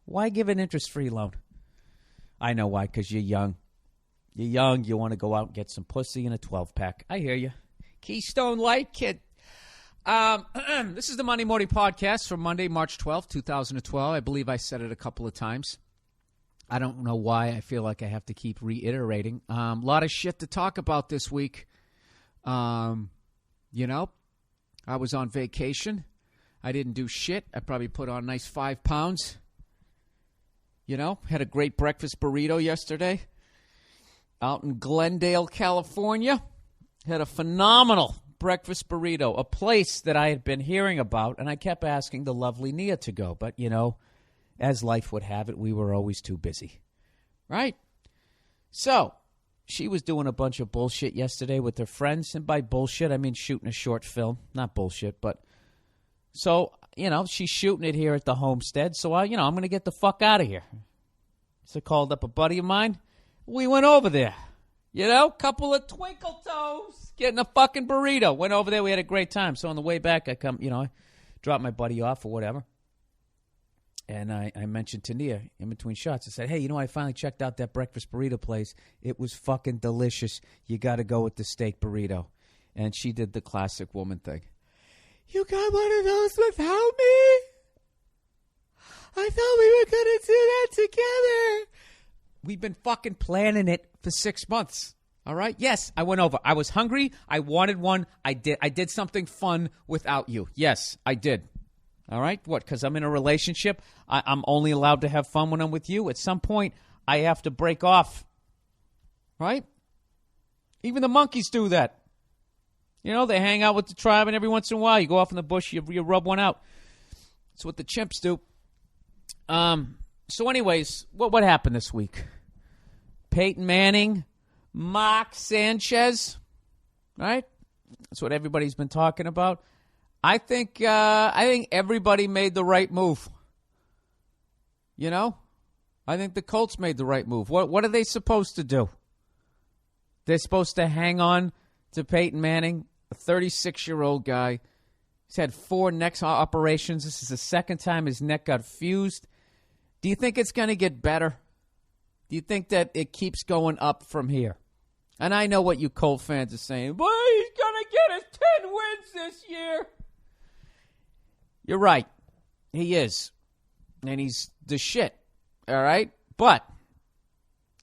Why give an interest-free loan? I know why, because you're young. You're young, you want to go out and get some pussy in a 12-pack. I hear you. Keystone Light, kid. This is the Monday Morning Podcast for Monday, March 12th, 2012. I believe I said it a couple of times. I don't know why I feel like I have to keep reiterating. A lot of shit to talk about this week. I was on vacation. I didn't do shit. I probably put on a nice 5 pounds. Had a great breakfast burrito yesterday out in Glendale, California. Had a phenomenal breakfast burrito, a place that I had been hearing about, and I kept asking the lovely Nia to go. But, as life would have it, we were always too busy, right? So she was doing a bunch of bullshit yesterday with her friends, and by bullshit, I mean shooting a short film. Not bullshit, but so, she's shooting it here at the homestead, so, I'm going to get the fuck out of here. So I called up a buddy of mine. We went over there. Couple of twinkle toes, getting a fucking burrito. Went over there. We had a great time. So on the way back, I dropped my buddy off or whatever. And I mentioned to Nia in between shots, I said, hey, I finally checked out that breakfast burrito place. It was fucking delicious. You got to go with the steak burrito. And she did the classic woman thing. You got one of those without me? I thought we were going to do that together. We've been fucking planning it for 6 months. All right? Yes, I went over. I was hungry. I wanted one. I did something fun without you. Yes, I did. All right? What? Because I'm in a relationship? I'm only allowed to have fun when I'm with you? At some point, I have to break off. Right? Even the monkeys do that. They hang out with the tribe, and every once in a while, you go off in the bush, you rub one out. That's what the chimps do. So anyways, what happened this week? Peyton Manning, Mark Sanchez, right? That's what everybody's been talking about. I think everybody made the right move. I think the Colts made the right move. What are they supposed to do? They're supposed to hang on to Peyton Manning, a 36-year-old guy. He's had 4 neck operations. This is the second time his neck got fused. Do you think it's going to get better? Do you think that it keeps going up from here? And I know what you Colt fans are saying. Boy, he's going to get us 10 wins this year. You're right. He is. And he's the shit. All right? But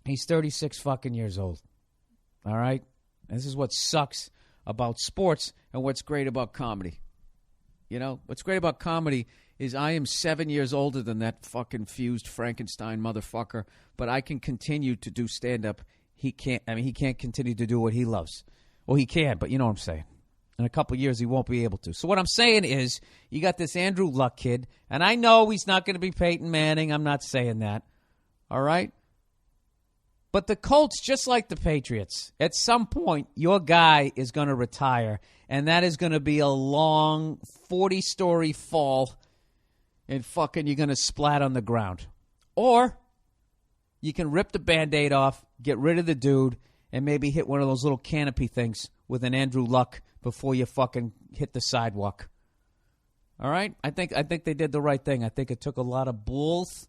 he's 36 fucking years old. All right? And this is what sucks about sports and what's great about comedy. What's great about comedy is I am 7 years older than that fucking fused Frankenstein motherfucker, but I can continue to do stand-up. He can't continue to do what he loves. Well, he can, but you know what I'm saying. In a couple of years, he won't be able to. So what I'm saying is you got this Andrew Luck kid, and I know he's not going to be Peyton Manning. I'm not saying that. All right? But the Colts, just like the Patriots, at some point, your guy is going to retire, and that is going to be a long 40-story fall, and fucking you're going to splat on the ground. Or you can rip the Band-Aid off, get rid of the dude, and maybe hit one of those little canopy things with an Andrew Luck before you fucking hit the sidewalk. All right? I think they did the right thing. I think it took a lot of bulls.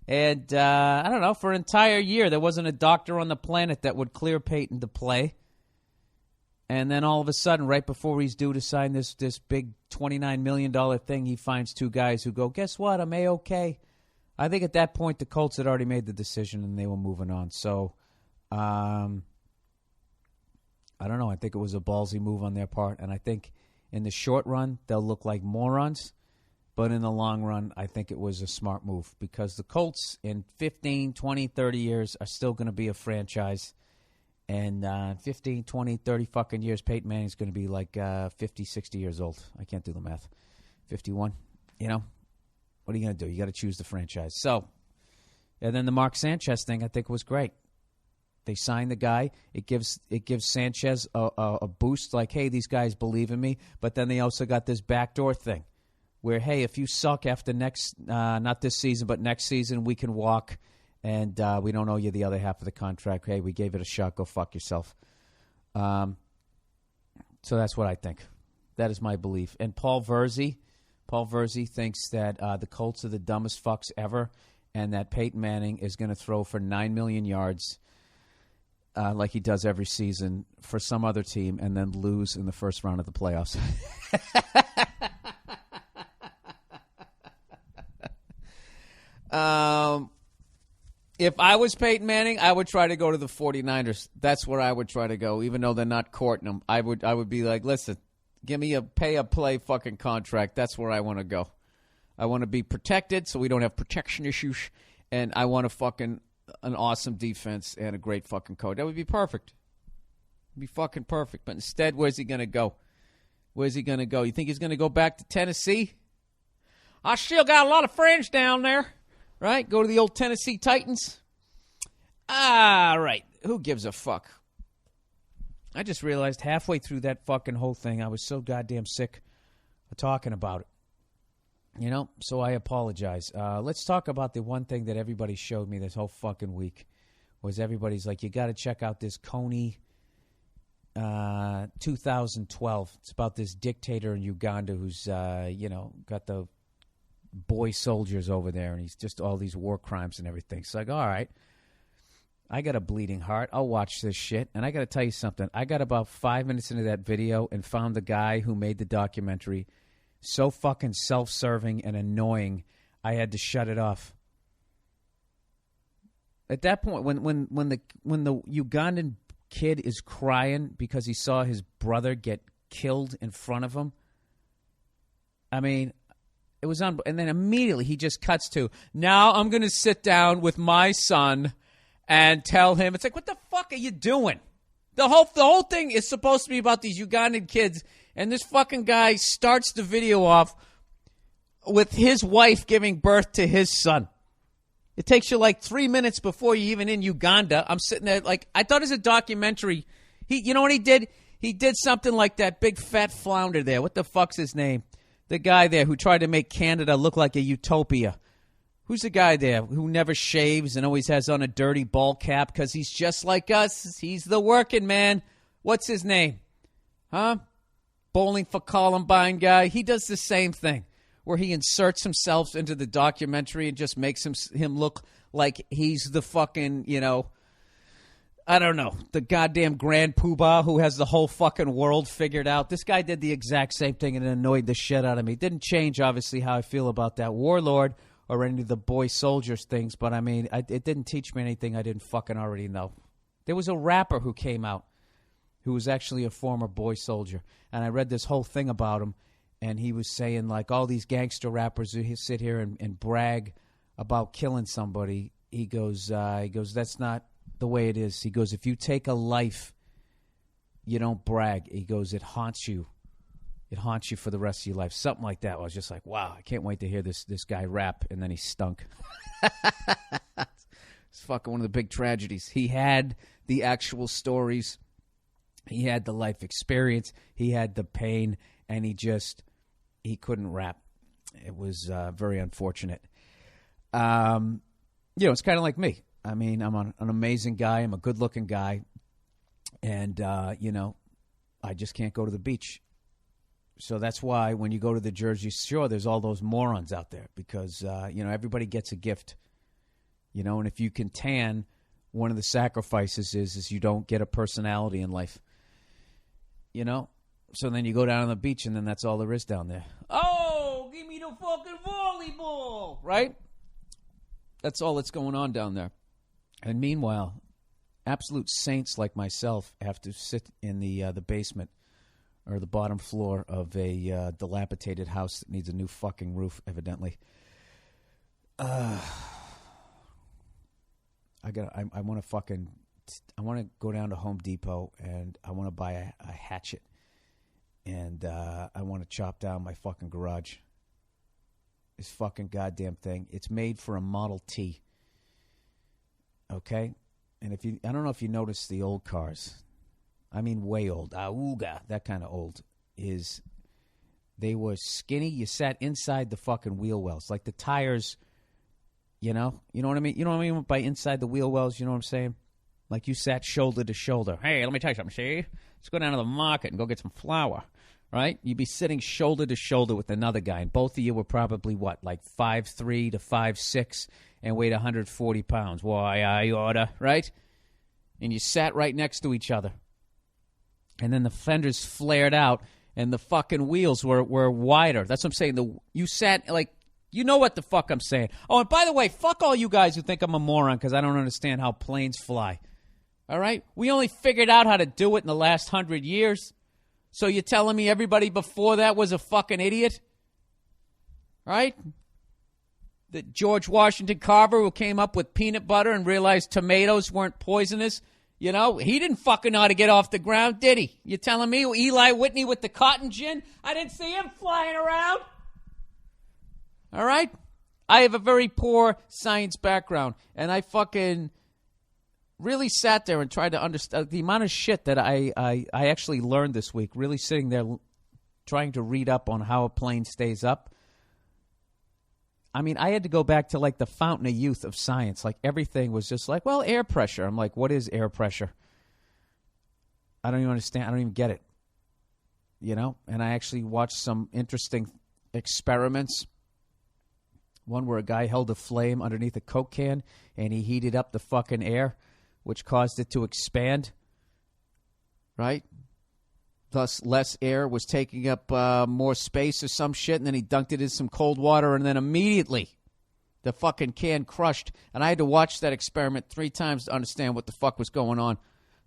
And, I don't know, for an entire year, there wasn't a doctor on the planet that would clear Peyton to play. And then all of a sudden, right before he's due to sign this big $29 million thing, he finds 2 guys who go, guess what, I'm A-okay. I think at that point, the Colts had already made the decision and they were moving on. So, I don't know. I think it was a ballsy move on their part. And I think in the short run, they'll look like morons. But in the long run, I think it was a smart move because the Colts in 15, 20, 30 years are still going to be a franchise. And 15, 20, 30 fucking years, Peyton Manning's going to be like 50, 60 years old. I can't do the math. 51, What are you going to do? You got to choose the franchise. So, and then the Mark Sanchez thing I think was great. They signed the guy. It gives Sanchez a boost like, hey, these guys believe in me. But then they also got this backdoor thing where, hey, if you suck after not this season, but next season, we can walk and we don't owe you the other half of the contract. Hey, we gave it a shot. Go fuck yourself. So that's what I think. That is my belief. And Paul Verzi thinks that the Colts are the dumbest fucks ever and that Peyton Manning is going to throw for 9 million yards like he does every season for some other team and then lose in the first round of the playoffs. If I was Peyton Manning, I would try to go to the 49ers. That's where I would try to go, even though they're not courting him. I would be like, listen, give me a pay-a-play fucking contract. That's where I want to go. I want to be protected so we don't have protection issues, and I want an awesome defense and a great fucking coach. That would be perfect. It'd be fucking perfect. But instead, where's he going to go? Where's he going to go? You think he's going to go back to Tennessee? I still got a lot of friends down there. Right? Go to the old Tennessee Titans. Right. Who gives a fuck? I just realized halfway through that fucking whole thing, I was so goddamn sick of talking about it. So I apologize. Let's talk about the one thing that everybody showed me this whole fucking week was everybody's like, you got to check out this Coney 2012. It's about this dictator in Uganda who's, got the boy soldiers over there, and he's just all these war crimes and everything. It's like, all right, I got a bleeding heart. I'll watch this shit. And I got to tell you something. I got about 5 minutes into that video and found the guy who made the documentary so fucking self-serving and annoying, I had to shut it off. At that point, when the Ugandan kid is crying because he saw his brother get killed in front of him, I mean, it was and then immediately he just cuts to, now I'm going to sit down with my son and tell him. It's like, what the fuck are you doing? The whole thing is supposed to be about these Ugandan kids, and this fucking guy starts the video off with his wife giving birth to his son. It takes you like 3 minutes before you're even in Uganda. I'm sitting there like, I thought it was a documentary. You know what he did? He did something like that big fat flounder there. What the fuck's his name? The guy there who tried to make Canada look like a utopia. Who's the guy there who never shaves and always has on a dirty ball cap because he's just like us? He's the working man. What's his name? Huh? Bowling for Columbine guy. He does the same thing where he inserts himself into the documentary and just makes him look like he's the fucking, I don't know, the goddamn Grand Poobah who has the whole fucking world figured out. This guy did the exact same thing and it annoyed the shit out of me. It didn't change, obviously, how I feel about that warlord or any of the boy soldiers things, but I mean, it didn't teach me anything I didn't fucking already know. There was a rapper who came out who was actually a former boy soldier, and I read this whole thing about him, and he was saying, like, all these gangster rappers who sit here and brag about killing somebody, he goes, that's not the way it is. He goes, if you take a life, you don't brag. He goes, it haunts you. It haunts you for the rest of your life. Something like that. I was just like, wow, I can't wait to hear this guy rap, and then he stunk. It's fucking one of the big tragedies. He had the actual stories. He had the life experience. He had the pain, and he couldn't rap. It was very unfortunate. It's kind of like me. I mean, I'm an amazing guy. I'm a good-looking guy. And, I just can't go to the beach. So that's why when you go to the Jersey Shore, there's all those morons out there because, everybody gets a gift. And if you can tan, one of the sacrifices is you don't get a personality in life. So then you go down on the beach, and then that's all there is down there. Oh, give me the fucking volleyball, right? That's all that's going on down there. And meanwhile, absolute saints like myself have to sit in the basement or the bottom floor of a dilapidated house that needs a new fucking roof, evidently. I want to go down to Home Depot and I want to buy a hatchet. And I want to chop down my fucking garage. This fucking goddamn thing. It's made for a Model T. Okay? And I don't know if you noticed the old cars. I mean way old. Auga, that kind of old. They were skinny. You sat inside the fucking wheel wells. Like the tires, you know what I mean? You know what I mean by inside the wheel wells? You know what I'm saying? Like you sat shoulder to shoulder. Hey, let me tell you something, see? Let's go down to the market and go get some flour, right? You'd be sitting shoulder to shoulder with another guy, and both of you were probably, what, like 5'3" to 5'6", and weighed 140 pounds. Why, I oughta, right? And you sat right next to each other. And then the fenders flared out, and the fucking wheels were wider. That's what I'm saying. You sat, like, you know what the fuck I'm saying. Oh, and by the way, fuck all you guys who think I'm a moron because I don't understand how planes fly. All right? We only figured out how to do it in the last 100 years. So you're telling me everybody before that was a fucking idiot? Right? That George Washington Carver who came up with peanut butter and realized tomatoes weren't poisonous, he didn't fucking know how to get off the ground, did he? You telling me Eli Whitney with the cotton gin? I didn't see him flying around. All right? I have a very poor science background, and I fucking really sat there and tried to understand the amount of shit that I actually learned this week, really sitting there trying to read up on how a plane stays up. I mean, I had to go back to, like, the fountain of youth of science. Like, everything was just like, well, air pressure. I'm like, what is air pressure? I don't even understand. I don't even get it. And I actually watched some interesting experiments One where a guy held a flame underneath a Coke can and he heated up the fucking air, which caused it to expand, right? Thus, less air was taking up more space or some shit, and then he dunked it in some cold water, and then immediately the fucking can crushed. And I had to watch that experiment 3 times to understand what the fuck was going on.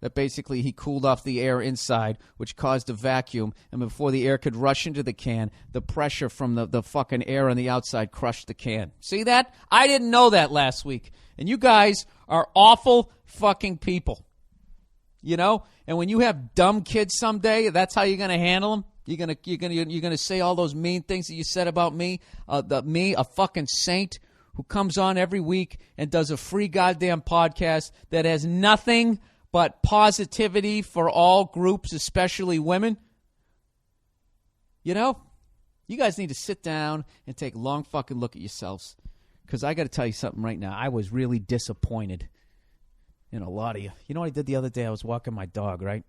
That basically he cooled off the air inside, which caused a vacuum, and before the air could rush into the can, the pressure from the fucking air on the outside crushed the can. See that? I didn't know that last week. And you guys are awful fucking people. You know? And when you have dumb kids someday, that's how you're going to handle them? You're gonna say all those mean things that you said about me? Me, a fucking saint who comes on every week and does a free goddamn podcast that has nothing but positivity for all groups, especially women. You know, you guys need to sit down and take a long fucking look at yourselves. Because I got to tell you something right now. I was really disappointed in a lot of you. You know what I did the other day? I was walking my dog, right?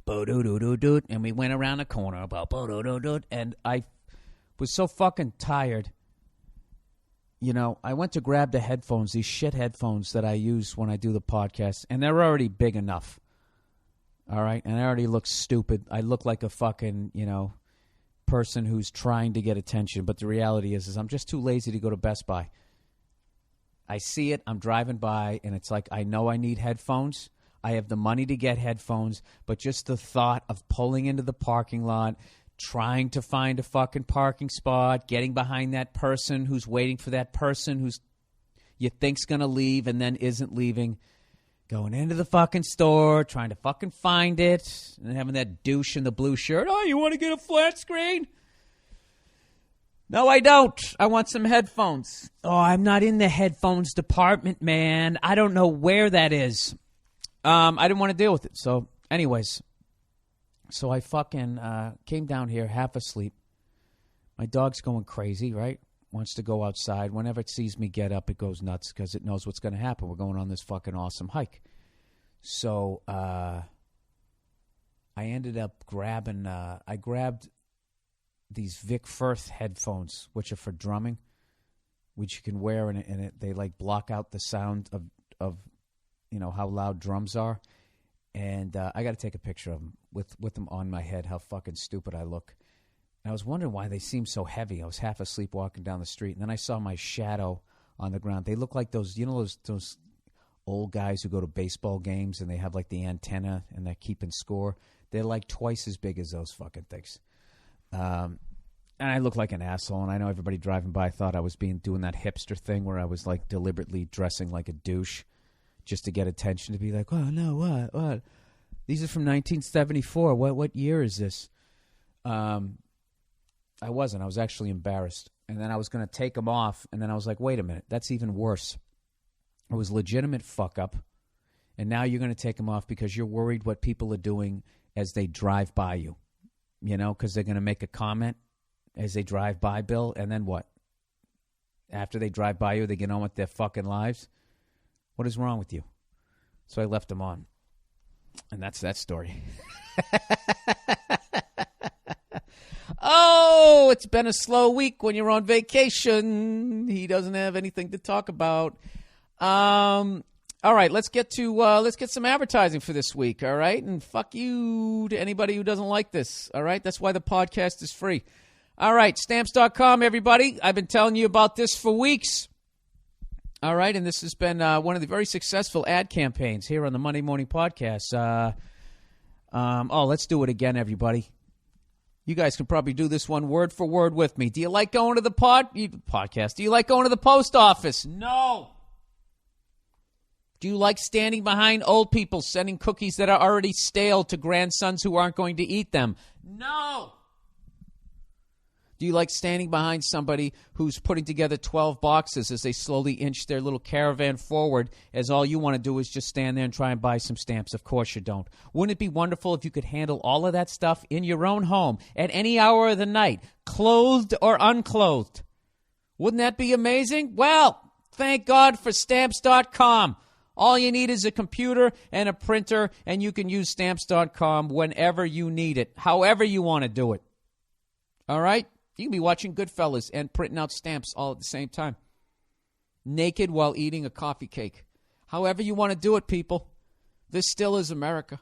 Bo-do-do-do-do. And we went around the corner about bo-do-do-do. And I was so fucking tired. You know, I went to grab the headphones, these shit headphones that I use when I do the podcast, and they're already big enough. All right? And I already look stupid. I look like a fucking, person who's trying to get attention. But the reality is I'm just too lazy to go to Best Buy. I see it. I'm driving by, and it's like I know I need headphones. I have the money to get headphones, but just the thought of pulling into the parking lot, trying to find a fucking parking spot, getting behind that person who's waiting for that person who's you think's going to leave and then isn't leaving, going into the fucking store, trying to fucking find it, and having that douche in the blue shirt. Oh, you want to get a flat screen? No, I don't. I want some headphones. Oh, I'm not in the headphones department, man. I don't know where that is. I didn't want to deal with it. So, anyways. So I fucking came down here half asleep. My dog's going crazy, right? Wants to go outside. Whenever it sees me get up, it goes nuts because it knows what's going to happen. We're going on this fucking awesome hike. So I ended up grabbing, I grabbed these Vic Firth headphones, which are for drumming, which you can wear, and they like block out the sound of how loud drums are. And I got to take a picture of them with them on my head, how fucking stupid I look. And I was wondering why they seemed so heavy. I was half asleep walking down the street, and then I saw my shadow on the ground. They look like those old guys who go to baseball games, and they have like the antenna, and they're keeping score. They're like twice as big as those fucking things. And I look like an asshole, and I know everybody driving by thought I was doing that hipster thing where I was like deliberately dressing like a douche, just to get attention, to be like, oh, no, what? These are from 1974. What year is this? I wasn't. I was actually embarrassed. And then I was going to take them off, and then I was like, wait a minute. That's even worse. It was legitimate fuck up, and now you're going to take them off because you're worried what people are doing as they drive by you, because they're going to make a comment as they drive by, Bill, and then what? After they drive by you, they get on with their fucking lives? What is wrong with you? So I left them on. And that's that story. Oh, it's been a slow week when you're on vacation. He doesn't have anything to talk about. All right, let's get some advertising for this week, all right? And fuck you to anybody who doesn't like this, all right? That's why the podcast is free. All right, Stamps.com, everybody. I've been telling you about this for weeks. All right, and this has been one of the very successful ad campaigns here on the Monday Morning Podcast. Let's do it again, everybody. You guys can probably do this one word for word with me. Do you like going to the podcast? Do you like going to the post office? No. Do you like standing behind old people sending cookies that are already stale to grandsons who aren't going to eat them? No. Do you like standing behind somebody who's putting together 12 boxes as they slowly inch their little caravan forward, as all you want to do is just stand there and try and buy some stamps? Of course you don't. Wouldn't it be wonderful if you could handle all of that stuff in your own home at any hour of the night, clothed or unclothed? Wouldn't that be amazing? Well, thank God for Stamps.com. All you need is a computer and a printer, and you can use Stamps.com whenever you need it, however you want to do it. All right? You can be watching Goodfellas and printing out stamps all at the same time. Naked while eating a coffee cake. However you want to do it, people. This still is America.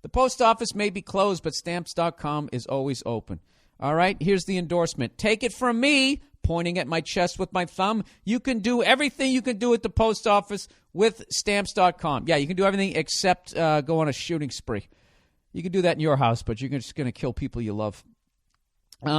The post office may be closed, but stamps.com is always open. All right, here's the endorsement. Take it from me, pointing at my chest with my thumb. You can do everything you can do at the post office with stamps.com. Yeah, you can do everything except go on a shooting spree. You can do that in your house, but you're just going to kill people you love.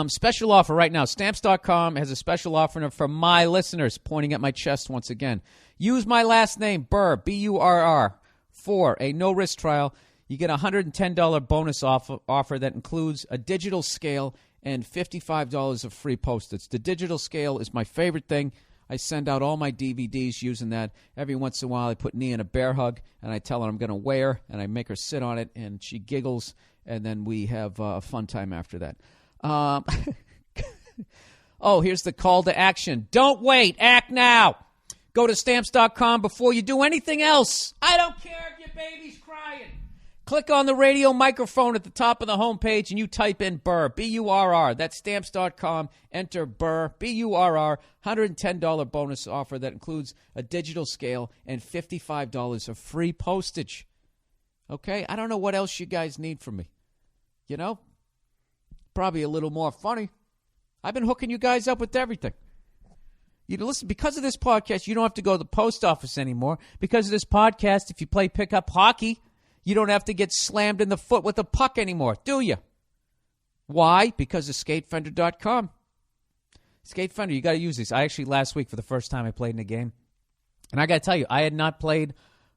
Special offer right now. Stamps.com has a special offer for my listeners, pointing at my chest once again. Use my last name, Burr, B-U-R-R, for a no-risk trial. You get a $110 bonus offer that includes a digital scale and $55 of free postage. The digital scale is my favorite thing. I send out all my DVDs using that. Every once in a while, I put Nia in a bear hug, and I tell her I'm going to wear, and I make her sit on it, and she giggles, and then we have a fun time after that. Oh, here's the call to action. Don't wait. Act now. Go to Stamps.com before you do anything else. I don't care if your baby's crying. Click on the radio microphone at the top of the homepage and you type in Burr, B-U-R-R. That's Stamps.com. Enter Burr, B-U-R-R. $110 bonus offer that includes a digital scale and $55 of free postage. Okay? I don't know what else you guys need from me. You know? Probably a little more funny. I've been hooking you guys up with everything. You know, listen, because of this podcast, you don't have to go to the post office anymore. Because of this podcast, if you play pickup hockey, you don't have to get slammed in the foot with a puck anymore, do you? Why? Because of skatefender.com. Skatefender, you got to use this. I actually, last week, for the first time, I played in a game. And I got to tell you, I had not played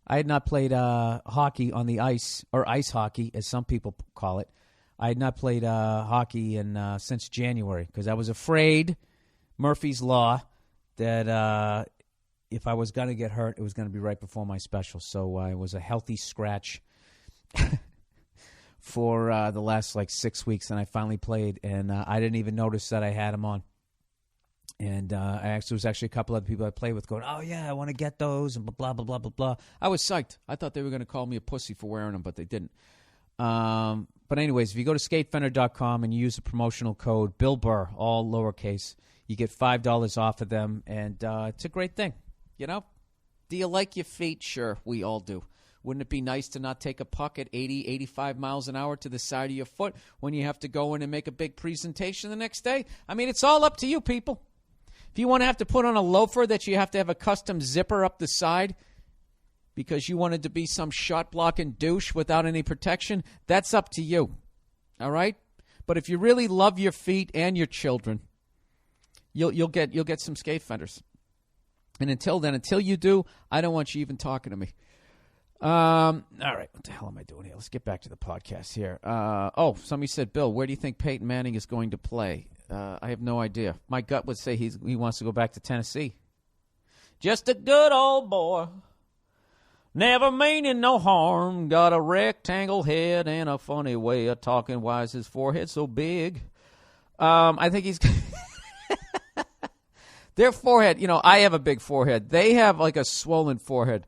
hockey on the ice, or ice hockey, as some people call it. I had not played hockey since January because I was afraid, Murphy's Law, that if I was going to get hurt, it was going to be right before my special. So I was a healthy scratch for the last 6 weeks, and I finally played, and I didn't even notice that I had them on. And there was actually a couple other people I played with going, oh, yeah, I want to get those, and blah, blah, blah, blah, blah. I was psyched. I thought they were going to call me a pussy for wearing them, but they didn't. But anyways, if you go to skatefender.com and you use the promotional code Bill Burr, all lowercase, you get $5 off of them, and it's a great thing. You know? Do you like your feet? Sure, we all do. Wouldn't it be nice to not take a puck at 80, 85 miles an hour to the side of your foot when you have to go in and make a big presentation the next day? I mean, it's all up to you, people. If you want to have to put on a loafer that you have to have a custom zipper up the side because you wanted to be some shot-blocking douche without any protection, that's up to you. All right? But if you really love your feet and your children, you'll get some skate fenders. And until then, until you do, I don't want you even talking to me. All right, what the hell am I doing here? Let's get back to the podcast here. Somebody said, Bill, where do you think Peyton Manning is going to play? I have no idea. My gut would say he wants to go back to Tennessee. Just a good old boy. Never meaning no harm, got a rectangle head and a funny way of talking. Why is his forehead so big? I think he's... Their forehead, I have a big forehead. They have a swollen forehead.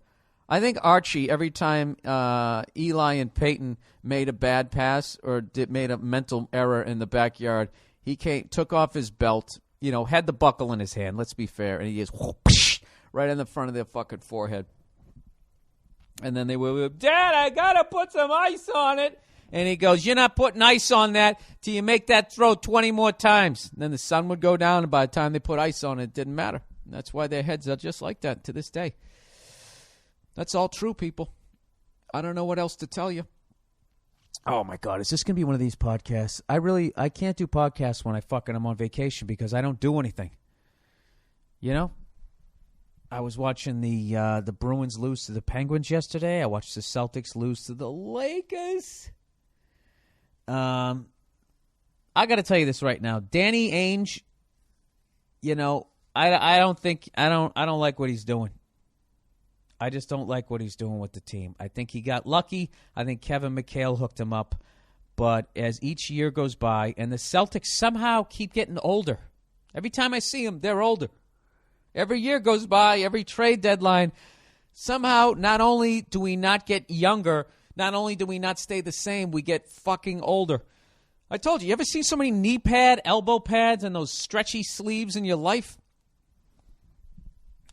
I think Archie, every time Eli and Peyton made a bad pass or made a mental error in the backyard, he took off his belt, had the buckle in his hand, let's be fair, and he just whoosh, right in the front of their fucking forehead. And then they were, Dad, I got to put some ice on it. And he goes, you're not putting ice on that till you make that throw 20 more times. And then the sun would go down, and by the time they put ice on it, it didn't matter. And that's why their heads are just like that to this day. That's all true, people. I don't know what else to tell you. Oh, my God. Is this going to be one of these podcasts? I can't do podcasts when I'm on vacation because I don't do anything. I was watching the Bruins lose to the Penguins yesterday. I watched the Celtics lose to the Lakers. I got to tell you this right now. Danny Ainge, I don't like what he's doing. I just don't like what he's doing with the team. I think he got lucky. I think Kevin McHale hooked him up. But as each year goes by, and the Celtics somehow keep getting older. Every time I see them, they're older. Every year goes by, every trade deadline, somehow not only do we not get younger, not only do we not stay the same, we get fucking older. I told you ever seen so many knee pad, elbow pads, and those stretchy sleeves in your life?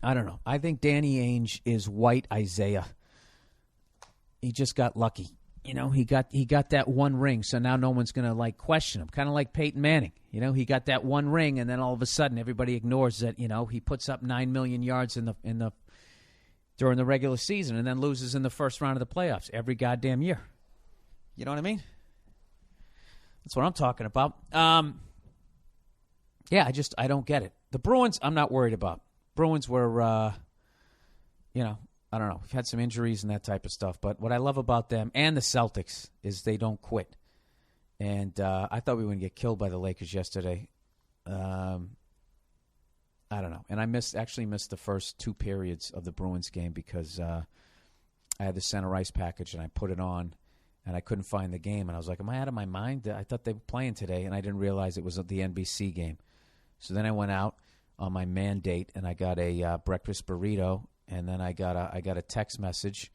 I don't know. I think Danny Ainge is white Isaiah. He just got lucky. You know, he got that one ring, so now no one's going to, question him. Kind of like Peyton Manning. You know, he got that one ring, and then all of a sudden everybody ignores that, he puts up 9 million yards during the regular season and then loses in the first round of the playoffs every goddamn year. You know what I mean? That's what I'm talking about. Yeah, I don't get it. The Bruins, I'm not worried about. Bruins were, I don't know. We've had some injuries and that type of stuff. But what I love about them and the Celtics is they don't quit. And I thought we were going to get killed by the Lakers yesterday. I don't know. And I actually missed the first 2 periods of the Bruins game because I had the center ice package and I put it on and I couldn't find the game. And I was like, am I out of my mind? I thought they were playing today, and I didn't realize it was the NBC game. So then I went out on my mandate and I got a breakfast burrito, and then I got a text message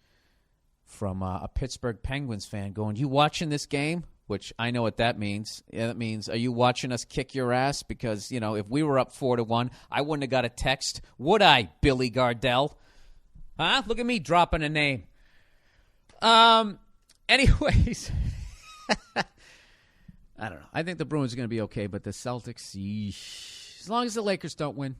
from a Pittsburgh Penguins fan going, "You watching this game?" Which I know what that means. Yeah, that means, are you watching us kick your ass? Because, if we were up 4-1, I wouldn't have got a text, would I, Billy Gardell? Huh? Look at me dropping a name. Anyways, I don't know. I think the Bruins are going to be okay, but the Celtics, yeesh. As long as the Lakers don't win.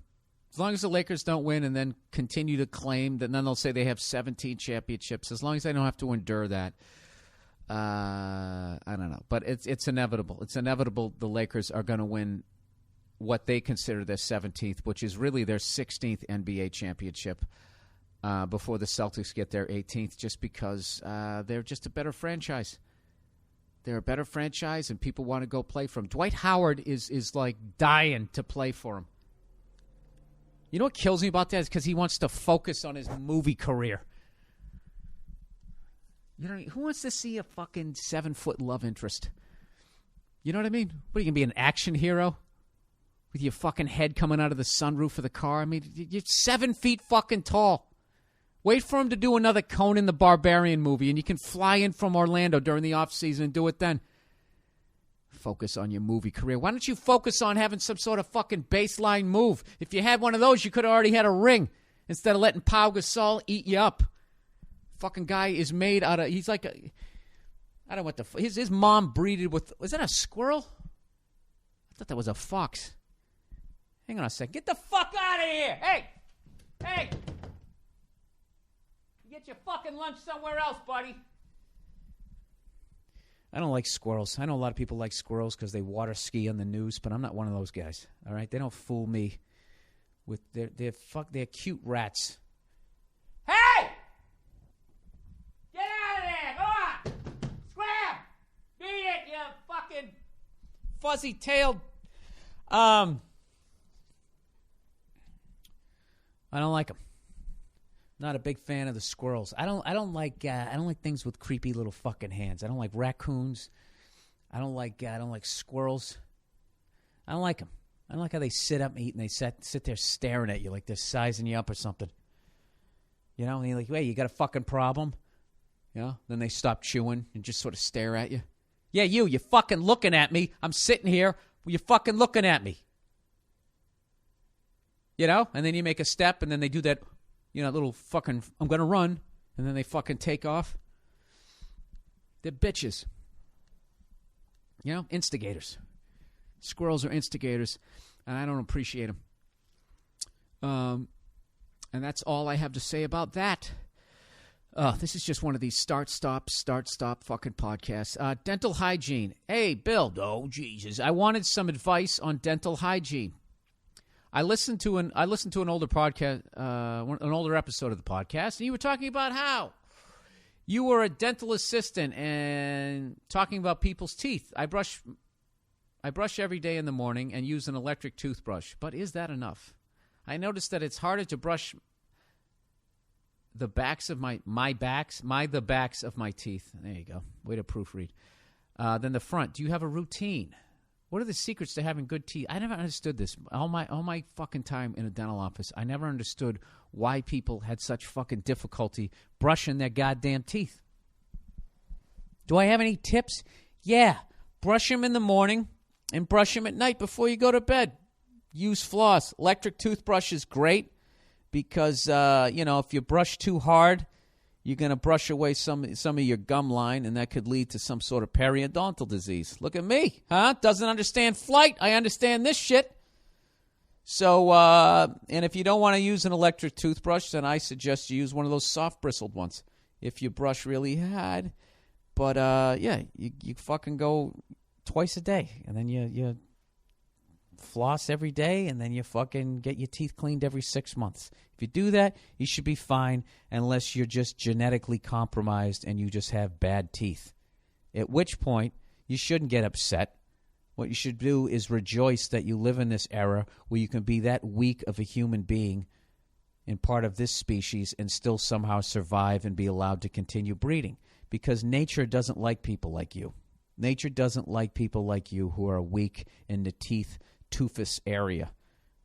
As long as the Lakers don't win and then continue to claim that, then they'll say they have 17 championships. As long as they don't have to endure that. I don't know. But it's inevitable. It's inevitable the Lakers are going to win what they consider their 17th, which is really their 16th NBA championship before the Celtics get their 18th, just because they're just a better franchise. They're a better franchise, and people want to go play for them. Dwight Howard is like dying to play for him. You know what kills me about that is because he wants to focus on his movie career. Who wants to see a fucking 7-foot love interest? You know what I mean? What, are you going to be an action hero? With your fucking head coming out of the sunroof of the car? I mean, you're 7 feet fucking tall. Wait for him to do another Conan the Barbarian movie, and you can fly in from Orlando during the offseason and do it then. Focus on your movie career. Why don't you focus on having some sort of fucking baseline move? If you had one of those, you could have already had a ring instead of letting Pau Gasol eat you up. Fucking guy is made out of, he's like I don't know what his mom breeded with, was that a squirrel? I thought that was a fox. Hang on a second. Get the fuck out of here. Hey. Get your fucking lunch somewhere else, buddy. I don't like squirrels. I know a lot of people like squirrels because they water ski on the news, but I'm not one of those guys. All right, they don't fool me with they're cute rats. Hey! Get out of there! Go on! Scram! Beat it, you fucking fuzzy-tailed. I don't like them. Not a big fan of the squirrels. I don't like things with creepy little fucking hands. I don't like raccoons. I don't like squirrels. I don't like them. I don't like how they sit up and eat and they sit there staring at you like they're sizing you up or something. You know, and you're like, "Wait, you got a fucking problem?" You know? Then they stop chewing and just sort of stare at you. Yeah, you're fucking looking at me. I'm sitting here. You're fucking looking at me. You know? And then you make a step and then they do that. Little fucking, I'm going to run, and then they fucking take off. They're bitches. Instigators. Squirrels are instigators, and I don't appreciate them. And that's all I have to say about that. This is just one of these start-stop fucking podcasts. Dental hygiene. Hey, Bill. Oh, Jesus. I wanted some advice on dental hygiene. I listened to an older podcast, an older episode of the podcast, and you were talking about how you were a dental assistant and talking about people's teeth. I brush every day in the morning and use an electric toothbrush, but is that enough? I noticed that it's harder to brush the backs of the backs of my teeth. There you go. Way to proofread. Than the front. Do you have a routine? What are the secrets to having good teeth? I never understood this. All my fucking time in a dental office, I never understood why people had such fucking difficulty brushing their goddamn teeth. Do I have any tips? Yeah. Brush them in the morning and brush them at night before you go to bed. Use floss. Electric toothbrush is great because, if you brush too hard, you're going to brush away some of your gum line, and that could lead to some sort of periodontal disease. Look at me, huh? Doesn't understand flight. I understand this shit. So, and if you don't want to use an electric toothbrush, then I suggest you use one of those soft bristled ones if you brush really hard. But, you fucking go twice a day, and then you floss every day, and then you fucking get your teeth cleaned every 6 months. If you do that, you should be fine unless you're just genetically compromised and you just have bad teeth. At which point, you shouldn't get upset. What you should do is rejoice that you live in this era where you can be that weak of a human being and part of this species and still somehow survive and be allowed to continue breeding. Because nature doesn't like people like you. Nature doesn't like people like you who are weak in the toothless area.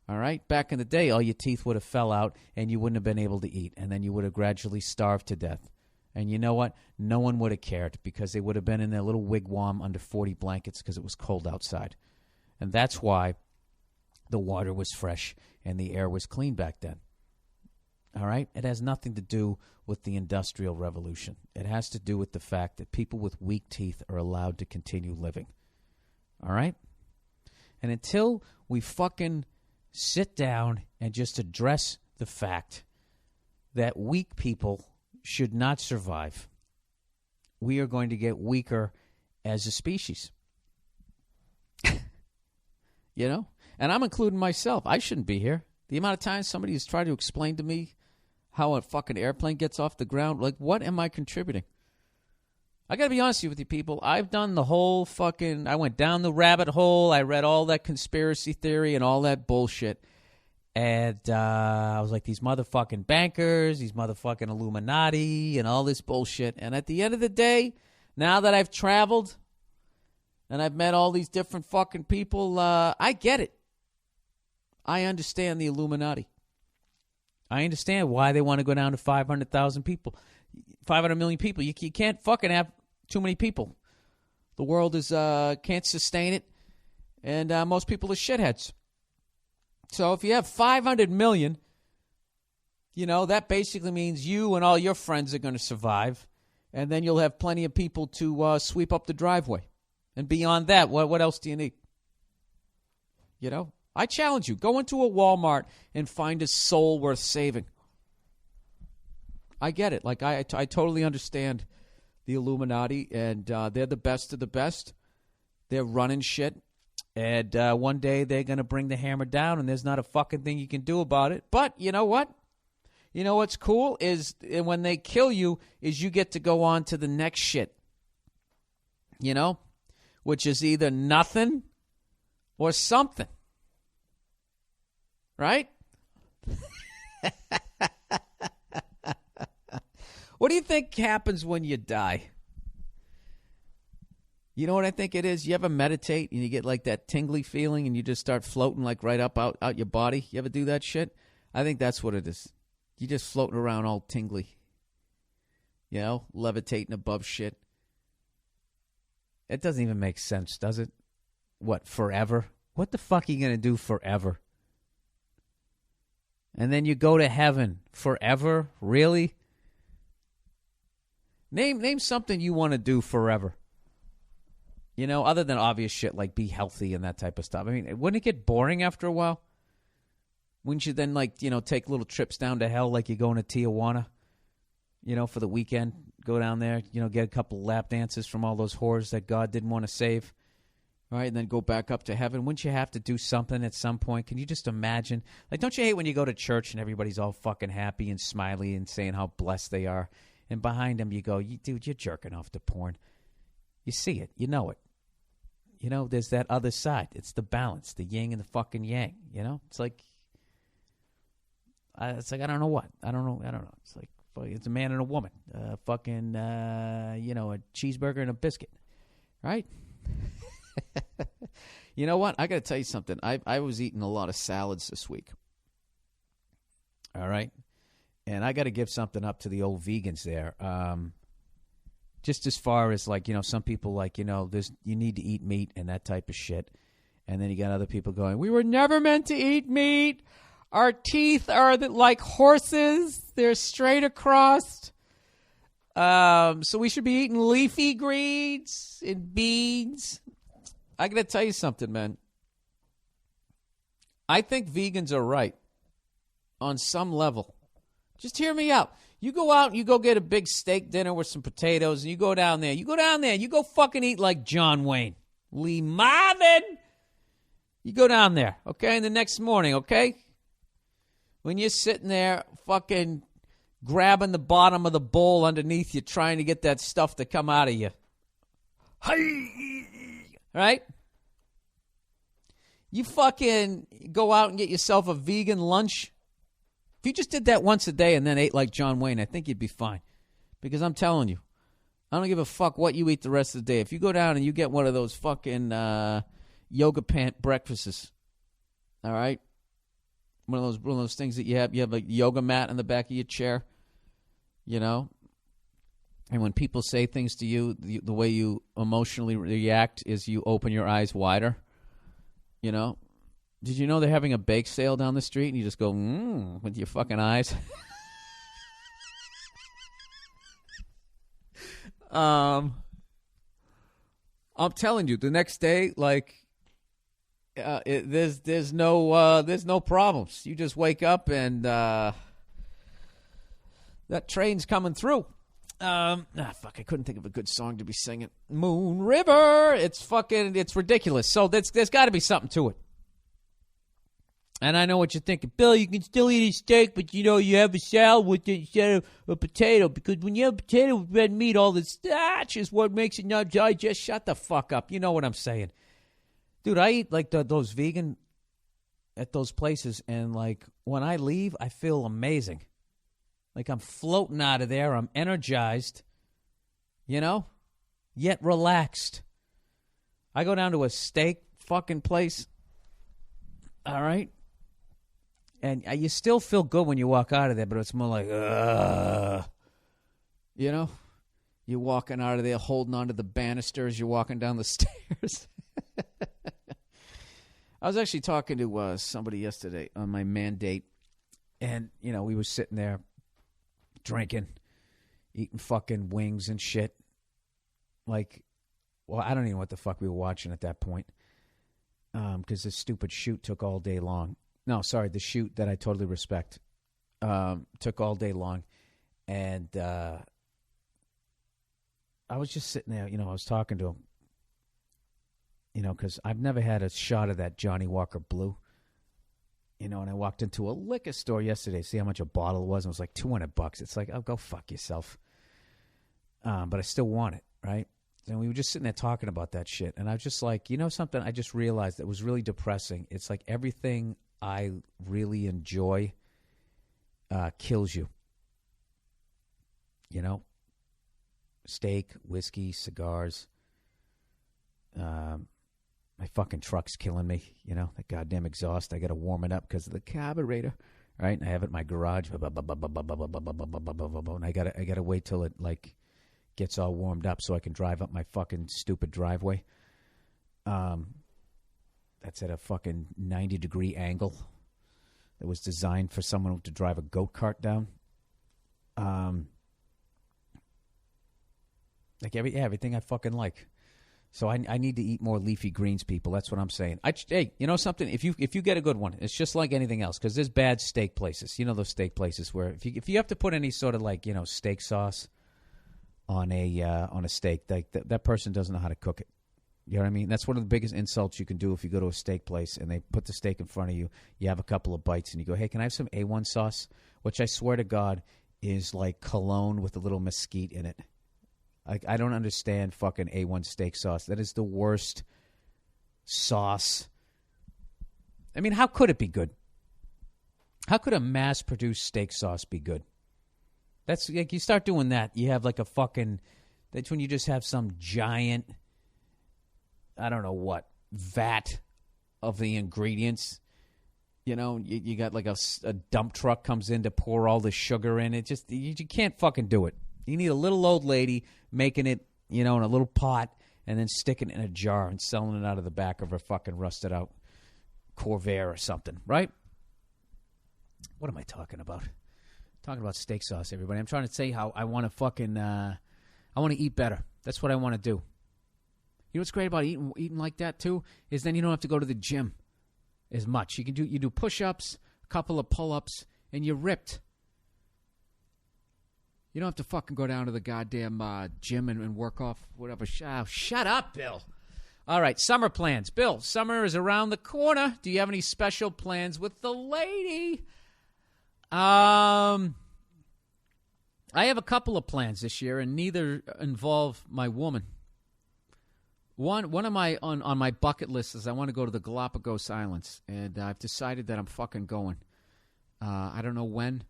All right? Back in the day, all your teeth would have fell out and you wouldn't have been able to eat. And then you would have gradually starved to death. And you know what? No one would have cared because they would have been in their little wigwam under 40 blankets because it was cold outside. And that's why the water was fresh and the air was clean back then. All right? It has nothing to do with the Industrial Revolution. It has to do with the fact that people with weak teeth are allowed to continue living. All right? And until we fucking sit down and just address the fact that weak people should not survive, we are going to get weaker as a species. And I'm including myself. I shouldn't be here. The amount of times somebody has tried to explain to me how a fucking airplane gets off the ground, like, what am I contributing? I got to be honest with you people. I've done the whole fucking, I went down the rabbit hole. I read all that conspiracy theory and all that bullshit. And I was like, these motherfucking bankers, these motherfucking Illuminati and all this bullshit. And at the end of the day, now that I've traveled and I've met all these different fucking people, I get it. I understand the Illuminati. I understand why they want to go down to 500,000 people. 500 million people. You can't fucking have too many people. The world is can't sustain it, and most people are shitheads. So if you have 500 million, that basically means you and all your friends are going to survive, and then you'll have plenty of people to sweep up the driveway. And beyond that, what else do you need? I challenge you. Go into a Walmart and find a soul worth saving. I get it. Like, I totally understand the Illuminati, and they're the best of the best. They're running shit, and one day they're going to bring the hammer down, and there's not a fucking thing you can do about it. But you know what? You know what's cool is when they kill you is you get to go on to the next shit, which is either nothing or something. Right? What do you think happens when you die? You know what I think it is? You ever meditate and you get like that tingly feeling and you just start floating like right up out your body? You ever do that shit? I think that's what it is. You're just floating around all tingly. Levitating above shit. It doesn't even make sense, does it? What, forever? What the fuck are you going to do forever? And then you go to heaven forever? Really? Name something you want to do forever. Other than obvious shit like be healthy and that type of stuff. I mean, wouldn't it get boring after a while? Wouldn't you then, take little trips down to hell like you going to Tijuana, for the weekend? Go down there, get a couple lap dances from all those whores that God didn't want to save. Right, and then go back up to heaven. Wouldn't you have to do something at some point? Can you just imagine? Like, don't you hate when you go to church and everybody's all fucking happy and smiley and saying how blessed they are? And behind them you go, dude, you're jerking off to porn. You see it. You know it. There's that other side. It's the balance, the yin and the fucking yang. It's like I don't know what. I don't know. It's like it's a man and a woman. A cheeseburger and a biscuit. Right? You know what? I got to tell you something. I was eating a lot of salads this week. All right? And I got to give something up to the old vegans there. Just as far as like, some people like, you need to eat meat and that type of shit. And then you got other people going, we were never meant to eat meat. Our teeth are like horses. They're straight across. So we should be eating leafy greens and beans. I got to tell you something, man. I think vegans are right on some level. Just hear me out. You go out and you go get a big steak dinner with some potatoes, and you go down there. You go fucking eat like John Wayne. Lee Marvin. You go down there, okay? And the next morning, okay? When you're sitting there fucking grabbing the bottom of the bowl underneath you, trying to get that stuff to come out of you. Right? You fucking go out and get yourself a vegan lunch. If you just did that once a day and then ate like John Wayne, I think you'd be fine. Because I'm telling you, I don't give a fuck what you eat the rest of the day. If you go down and you get one of those fucking yoga pant breakfasts, all right? One of those things that you have a yoga mat on the back of your chair, And when people say things to you, the way you emotionally react is you open your eyes wider, Did you know they're having a bake sale down the street and you just go, with your fucking eyes? I'm telling you, the next day, like, there's no problems. You just wake up and that train's coming through. Fuck, I couldn't think of a good song to be singing. Moon River. It's ridiculous. So there's got to be something to it. And I know what you're thinking. Bill, you can still eat a steak, but you have a salad with it instead of a potato. Because when you have potato with red meat, all the starch is what makes it not digest. Shut the fuck up. You know what I'm saying. Dude, I eat like those vegan at those places. And like when I leave, I feel amazing. Like I'm floating out of there. I'm energized. Yet relaxed. I go down to a steak fucking place. All right. And you still feel good when you walk out of there, but it's more like, You're walking out of there holding onto the banisters. You're walking down the stairs. I was actually talking to somebody yesterday on my mandate, and, we were sitting there drinking, eating fucking wings and shit. Like, well, I don't even know what the fuck we were watching at that point. Because this stupid shoot took all day long. No, sorry, the shoot that I totally respect took all day long. And I was just sitting there, I was talking to him, because I've never had a shot of that Johnny Walker Blue. And I walked into a liquor store yesterday, see how much a bottle was. It was like $200. It's like, oh, go fuck yourself. But I still want it, right? And we were just sitting there talking about that shit. And I was just like, something I just realized that was really depressing. It's like everything I really enjoy kills you. Steak, whiskey, cigars. My fucking truck's killing me. The goddamn exhaust. I got to warm it up because of the carburetor. Right? And I have it in my garage. And I gotta wait till it like gets all warmed up so I can drive up my fucking stupid driveway. That's at a fucking 90-degree angle. It was designed for someone to drive a goat cart down. Everything I fucking like. So I need to eat more leafy greens, people. That's what I'm saying. Hey, you know something? If you get a good one, it's just like anything else. Because there's bad steak places. Those steak places where if you have to put any sort of like steak sauce on a steak, that person doesn't know how to cook it. You know what I mean? That's one of the biggest insults you can do if you go to a steak place and they put the steak in front of you. You have a couple of bites and you go, "Hey, can I have some A1 sauce?" Which I swear to God is like cologne with a little mesquite in it. Like, I don't understand fucking A1 steak sauce. That is the worst sauce. I mean, how could it be good? How could a mass-produced steak sauce be good? That's like, you start doing that, you have like a fucking, that's when you just have some giant, I don't know what, vat of the ingredients. You got like a dump truck comes in to pour all the sugar in. It just, you can't fucking do it. You need a little old lady making it, in a little pot and then sticking it in a jar and selling it out of the back of her fucking rusted out Corvair or something, right? What am I talking about? Talking about steak sauce, everybody. I'm trying to say how I want to fucking, I want to eat better. That's what I want to do. You know what's great about eating like that too is then you don't have to go to the gym as much. You do push-ups, a couple of pull-ups, and you're ripped. You don't have to fucking go down to the goddamn gym and work off whatever. Shut up, Bill. All right, summer plans. Bill, summer is around the corner. Do you have any special plans with the lady? I have a couple of plans this year, and neither involve my woman. One of my on my bucket list is I want to go to the Galapagos Islands, and I've decided that I'm fucking going. I don't know when,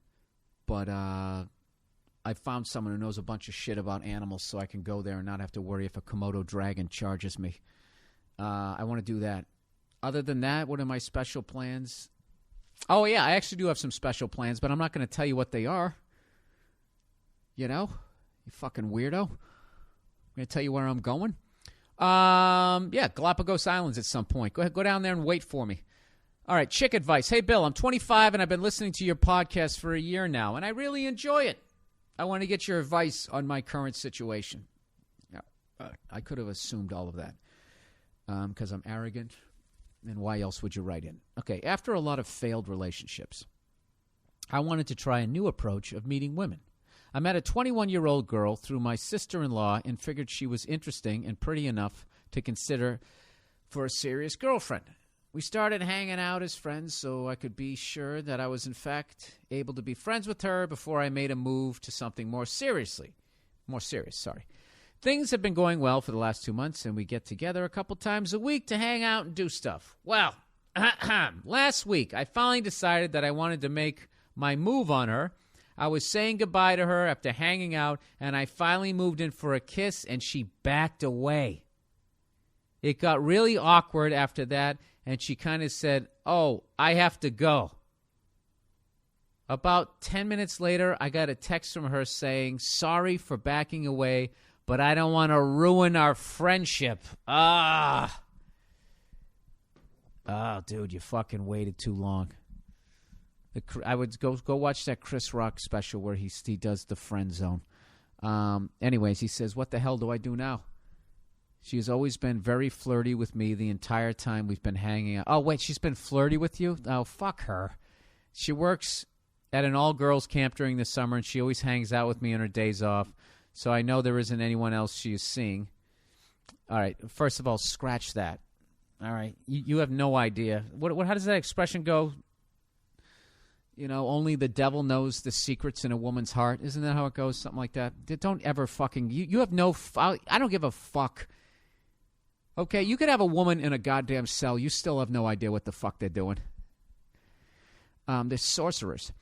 but I found someone who knows a bunch of shit about animals, so I can go there and not have to worry if a Komodo dragon charges me. I want to do that. Other than that, what are my special plans? Oh, yeah, I actually do have some special plans, but I'm not going to tell you what they are. You fucking weirdo. I'm going to tell you where I'm going. Yeah, Galapagos Islands at some point. Go ahead, go down there and wait for me. All right, chick advice. Hey, Bill, I'm 25, and I've been listening to your podcast for a year now, and I really enjoy it. I want to get your advice on my current situation. I could have assumed all of that because I'm arrogant, and why else would you write in? Okay, after a lot of failed relationships, I wanted to try a new approach of meeting women. I met a 21-year-old girl through my sister-in-law and figured she was interesting and pretty enough to consider for a serious girlfriend. We started hanging out as friends so I could be sure that I was, in fact, able to be friends with her before I made a move to something more serious. Things have been going well for the last 2 months, and we get together a couple times a week to hang out and do stuff. Well, last week, I finally decided that I wanted to make my move on her. I was saying goodbye to her after hanging out, and I finally moved in for a kiss, and she backed away. It got really awkward after that, and she kind of said, "Oh, I have to go." About 10 minutes later, I got a text from her saying, "Sorry for backing away, but I don't want to ruin our friendship." Oh, dude, you fucking waited too long. I would go watch that Chris Rock special where he does the friend zone. Anyways, he says, "What the hell do I do now? She has always been very flirty with me the entire time we've been hanging out." Oh, wait, she's been flirty with you? Oh, fuck her. She works at an all-girls camp during the summer, and she always hangs out with me on her days off, so I know there isn't anyone else she is seeing. All right, first of all, scratch that. All right, you have no idea. How does that expression go? Only the devil knows the secrets in a woman's heart. Isn't that how it goes? Something like that. Don't ever fucking... You have no... I don't give a fuck. Okay, you could have a woman in a goddamn cell. You still have no idea what the fuck they're doing. They're sorcerers.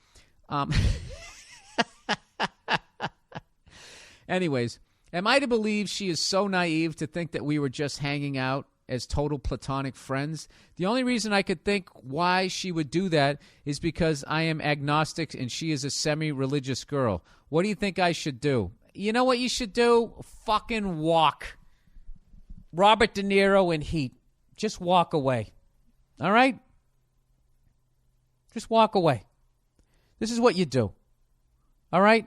Anyways, am I to believe she is so naive to think that we were just hanging out as total platonic friends? The only reason I could think why she would do that is because I am agnostic and she is a semi-religious girl. What do you think I should do? You know what you should do? Fucking walk. Robert De Niro in Heat. Just walk away. All right? Just walk away. This is what you do. All right?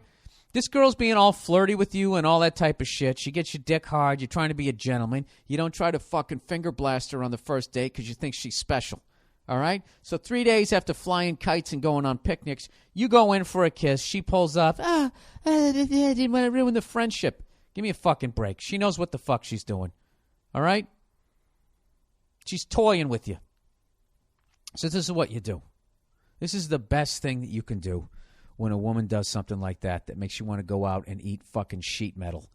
This girl's being all flirty with you and all that type of shit. She gets your dick hard. You're trying to be a gentleman. You don't try to fucking finger blast her on the first date because you think she's special. All right? So 3 days after flying kites and going on picnics, you go in for a kiss. She pulls off. I didn't want to ruin the friendship. Give me a fucking break. She knows what the fuck she's doing. All right? She's toying with you. So this is what you do. This is the best thing that you can do when a woman does something like that makes you want to go out and eat fucking sheet metal,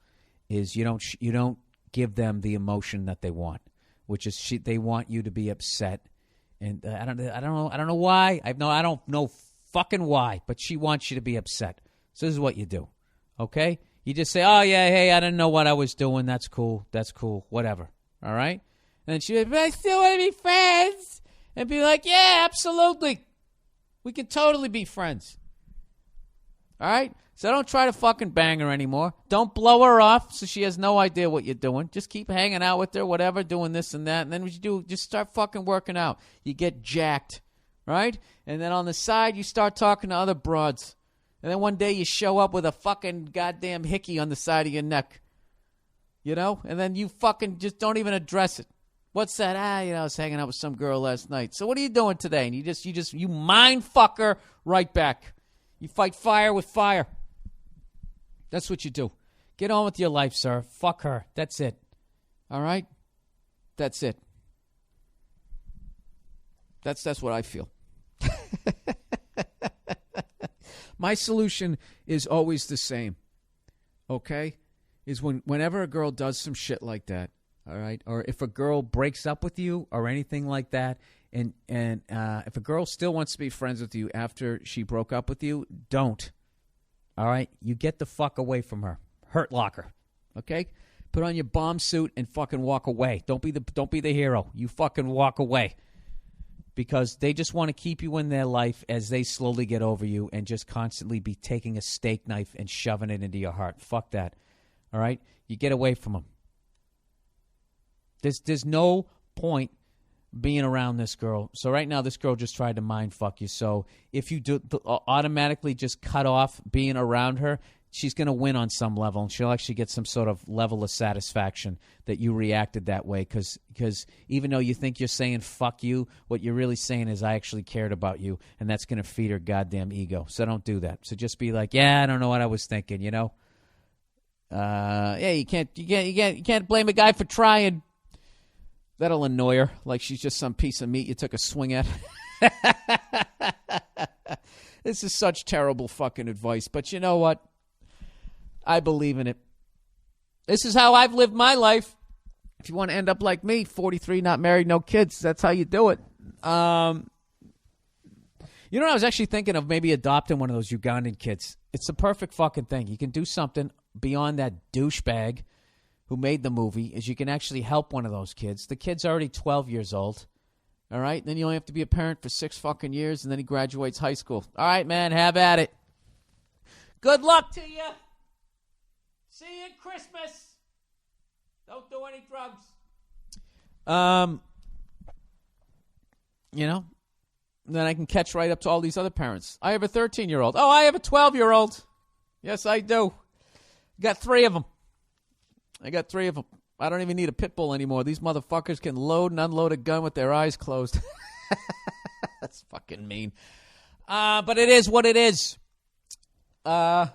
is you don't give them the emotion that they want, which is they want you to be upset. And I don't know why. I don't know fucking why, but she wants you to be upset. So this is what you do. Okay? You just say, "Oh yeah, hey, I didn't know what I was doing. That's cool. Whatever." All right? And then she's like, "But I still want to be friends." And be like, "Yeah, absolutely. We can totally be friends." All right? So don't try to fucking bang her anymore. Don't blow her off so she has no idea what you're doing. Just keep hanging out with her, whatever, doing this and that. And then what you do, just start fucking working out. You get jacked, right? And then on the side, you start talking to other broads. And then one day you show up with a fucking goddamn hickey on the side of your neck. You know? And then you fucking just don't even address it. What's that? I was hanging out with some girl last night. So what are you doing today? And you mind fuck her right back. You fight fire with fire. That's what you do. Get on with your life, sir. Fuck her. That's it. All right? That's it. That's what I feel. My solution is always the same. Okay? Is whenever a girl does some shit like that, all right? Or if a girl breaks up with you or anything like that, and if a girl still wants to be friends with you after she broke up with you, don't. All right? You get the fuck away from her. Hurt locker. Okay? Put on your bomb suit and fucking walk away. Don't be the hero. You fucking walk away. Because they just want to keep you in their life as they slowly get over you and just constantly be taking a steak knife and shoving it into your heart. Fuck that. All right? You get away from them. There's no point being around this girl. So right now, this girl just tried to mind fuck you. So if you do automatically just cut off being around her, she's going to win on some level, and she'll actually get some sort of level of satisfaction that you reacted that way. Because even though you think you're saying fuck you, what you're really saying is I actually cared about you, and that's going to feed her goddamn ego. So don't do that. So just be like, yeah, I don't know what I was thinking, you know. Yeah, you can't blame a guy for trying. That'll annoy her, like she's just some piece of meat you took a swing at. This is such terrible fucking advice, but you know what? I believe in it. This is how I've lived my life. If you want to end up like me, 43, not married, no kids, that's how you do it. You know what I was actually thinking of? Maybe adopting one of those Ugandan kids. It's the perfect fucking thing. You can do something beyond that douchebag who made the movie, is you can actually help one of those kids. The kid's already 12 years old. All right? Then you only have to be a parent for 6 fucking years, and then he graduates high school. All right, man, have at it. Good luck to you. See you at Christmas. Don't do any drugs. You know, then I can catch right up to all these other parents. I have a 13-year-old. Oh, I have a 12-year-old. Yes, I do. Got 3 of them. I got 3 of them. I don't even need a pit bull anymore. These motherfuckers can load and unload a gun with their eyes closed. That's fucking mean. But it is what it is. Why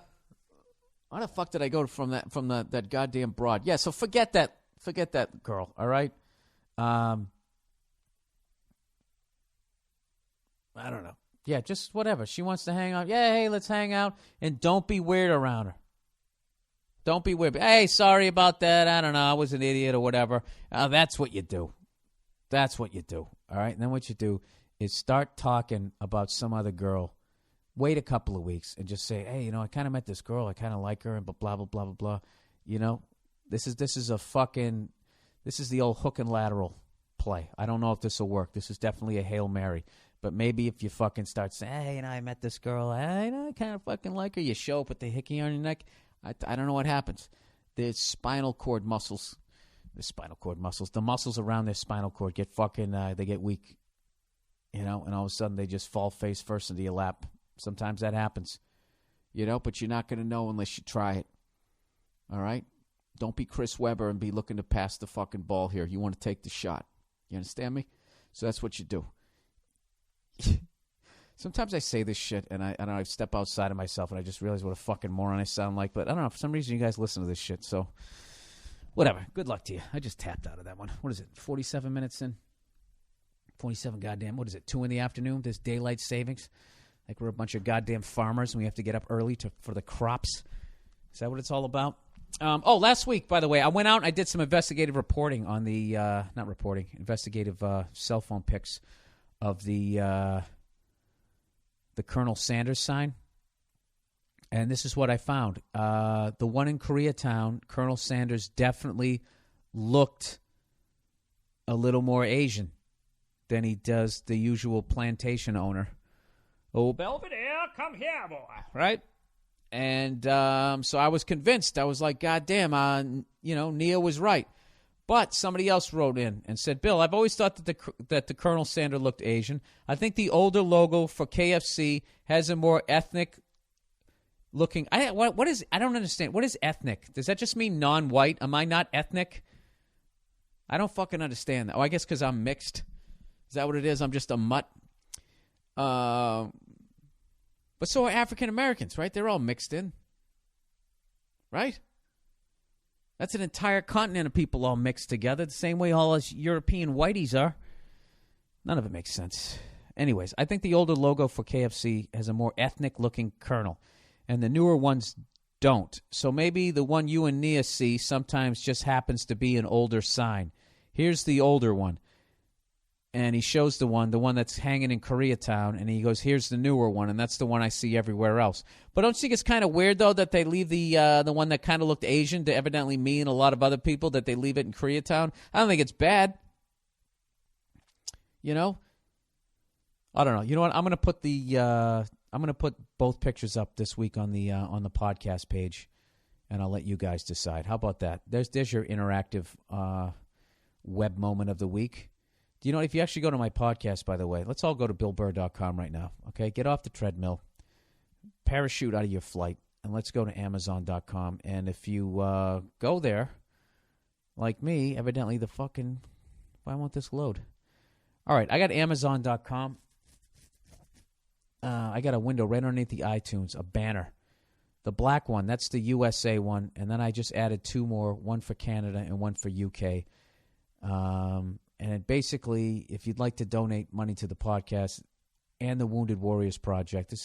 the fuck did I go from that goddamn broad? Yeah, so forget that girl, all right? I don't know. Yeah, just whatever. She wants to hang out. Yeah, hey, let's hang out. And don't be weird around her. Don't be weird. Hey, sorry about that. I don't know. I was an idiot or whatever. That's what you do. That's what you do. All right? And then what you do is start talking about some other girl. Wait a couple of weeks and just say, hey, you know, I kind of met this girl. I kind of like her and blah, blah, blah, blah, blah. You know, this is the old hook and lateral play. I don't know if this will work. This is definitely a Hail Mary. But maybe if you fucking start saying, hey, you know, I met this girl. I kind of fucking like her. You show up with the hickey on your neck. I don't know what happens. The spinal cord muscles, the muscles around their spinal cord get fucking, they get weak, you know, and all of a sudden they just fall face first into your lap. Sometimes that happens, you know, but you're not going to know unless you try it. All right? Don't be Chris Webber and be looking to pass the fucking ball here. You want to take the shot. You understand me? So that's what you do. Sometimes I say this shit, and I step outside of myself, and I just realize what a fucking moron I sound like. But I don't know. For some reason, you guys listen to this shit. So, whatever. Good luck to you. I just tapped out of that one. What is it, 47 minutes in? 47 goddamn. What is it, 2 in the afternoon? There's daylight savings. Like we're a bunch of goddamn farmers, and we have to get up early for the crops. Is that what it's all about? Last week, by the way, I went out and I did some investigative reporting on the, investigative cell phone pics of the Colonel Sanders sign. And this is what I found. The one in Koreatown, Colonel Sanders definitely looked a little more Asian than he does the usual plantation owner. Oh, Belvedere, come here, boy. Right? And so I was convinced. I was like, God damn, Nia was right. But somebody else wrote in and said, Bill, I've always thought that the Colonel Sanders looked Asian. I think the older logo for KFC has a more ethnic looking. What is? I don't understand. What is ethnic? Does that just mean non-white? Am I not ethnic? I don't fucking understand that. Oh, I guess because I'm mixed. Is that what it is? I'm just a mutt. But so are African Americans, right? They're all mixed in, right? That's an entire continent of people all mixed together, the same way all us European whiteys are. None of it makes sense. Anyways, I think the older logo for KFC has a more ethnic-looking kernel, and the newer ones don't. So maybe the one you and Nia see sometimes just happens to be an older sign. Here's the older one. And he shows the one that's hanging in Koreatown, and he goes, here's the newer one, and that's the one I see everywhere else. But don't you think it's kind of weird, though, that they leave the one that kind of looked Asian to evidently me and a lot of other people, that they leave it in Koreatown? I don't think it's bad. You know? I don't know. You know what? I'm going to put both pictures up this week on the podcast page, and I'll let you guys decide. How about that? There's your interactive web moment of the week. You know, if you actually go to my podcast, by the way, let's all go to BillBurr.com right now, okay? Get off the treadmill, parachute out of your flight, and let's go to Amazon.com. And if you go there, like me, evidently why won't this load? All right, I got Amazon.com. I got a window right underneath the iTunes, a banner. The black one, that's the USA one, and then I just added two more, one for Canada and one for UK. And basically, if you'd like to donate money to the podcast and the Wounded Warriors Project, I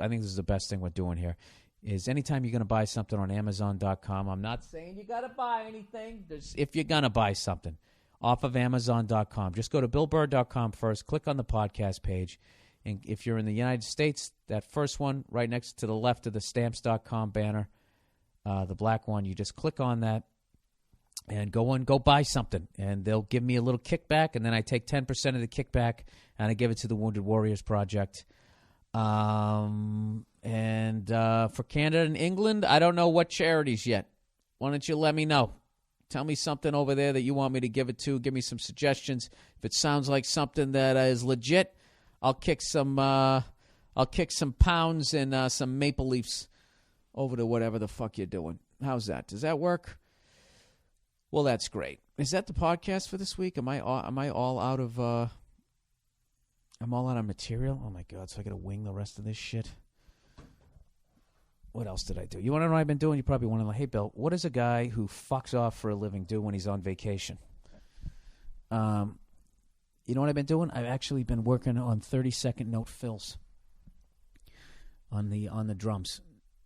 think this is the best thing we're doing here, is anytime you're going to buy something on Amazon.com, I'm not saying you got to buy anything. If you're going to buy something off of Amazon.com, just go to BillBurr.com first, click on the podcast page, and if you're in the United States, that first one right next to the left of the Stamps.com banner, the black one, you just click on that. And go buy something, and they'll give me a little kickback, and then I take 10% of the kickback, and I give it to the Wounded Warriors Project. And for Canada and England, I don't know what charities yet. Why don't you let me know? Tell me something over there that you want me to give it to. Give me some suggestions. If it sounds like something that is legit, I'll kick some pounds and some maple leafs over to whatever the fuck you're doing. How's that? Does that work? Well, that's great. Is that the podcast for this week? Am I all out of material? Oh my God! So I got to wing the rest of this shit. What else did I do? You want to know what I've been doing? You probably want to know. Hey, Bill, what does a guy who fucks off for a living do when he's on vacation? You know what I've been doing? I've actually been working on 30-second note fills on the drums.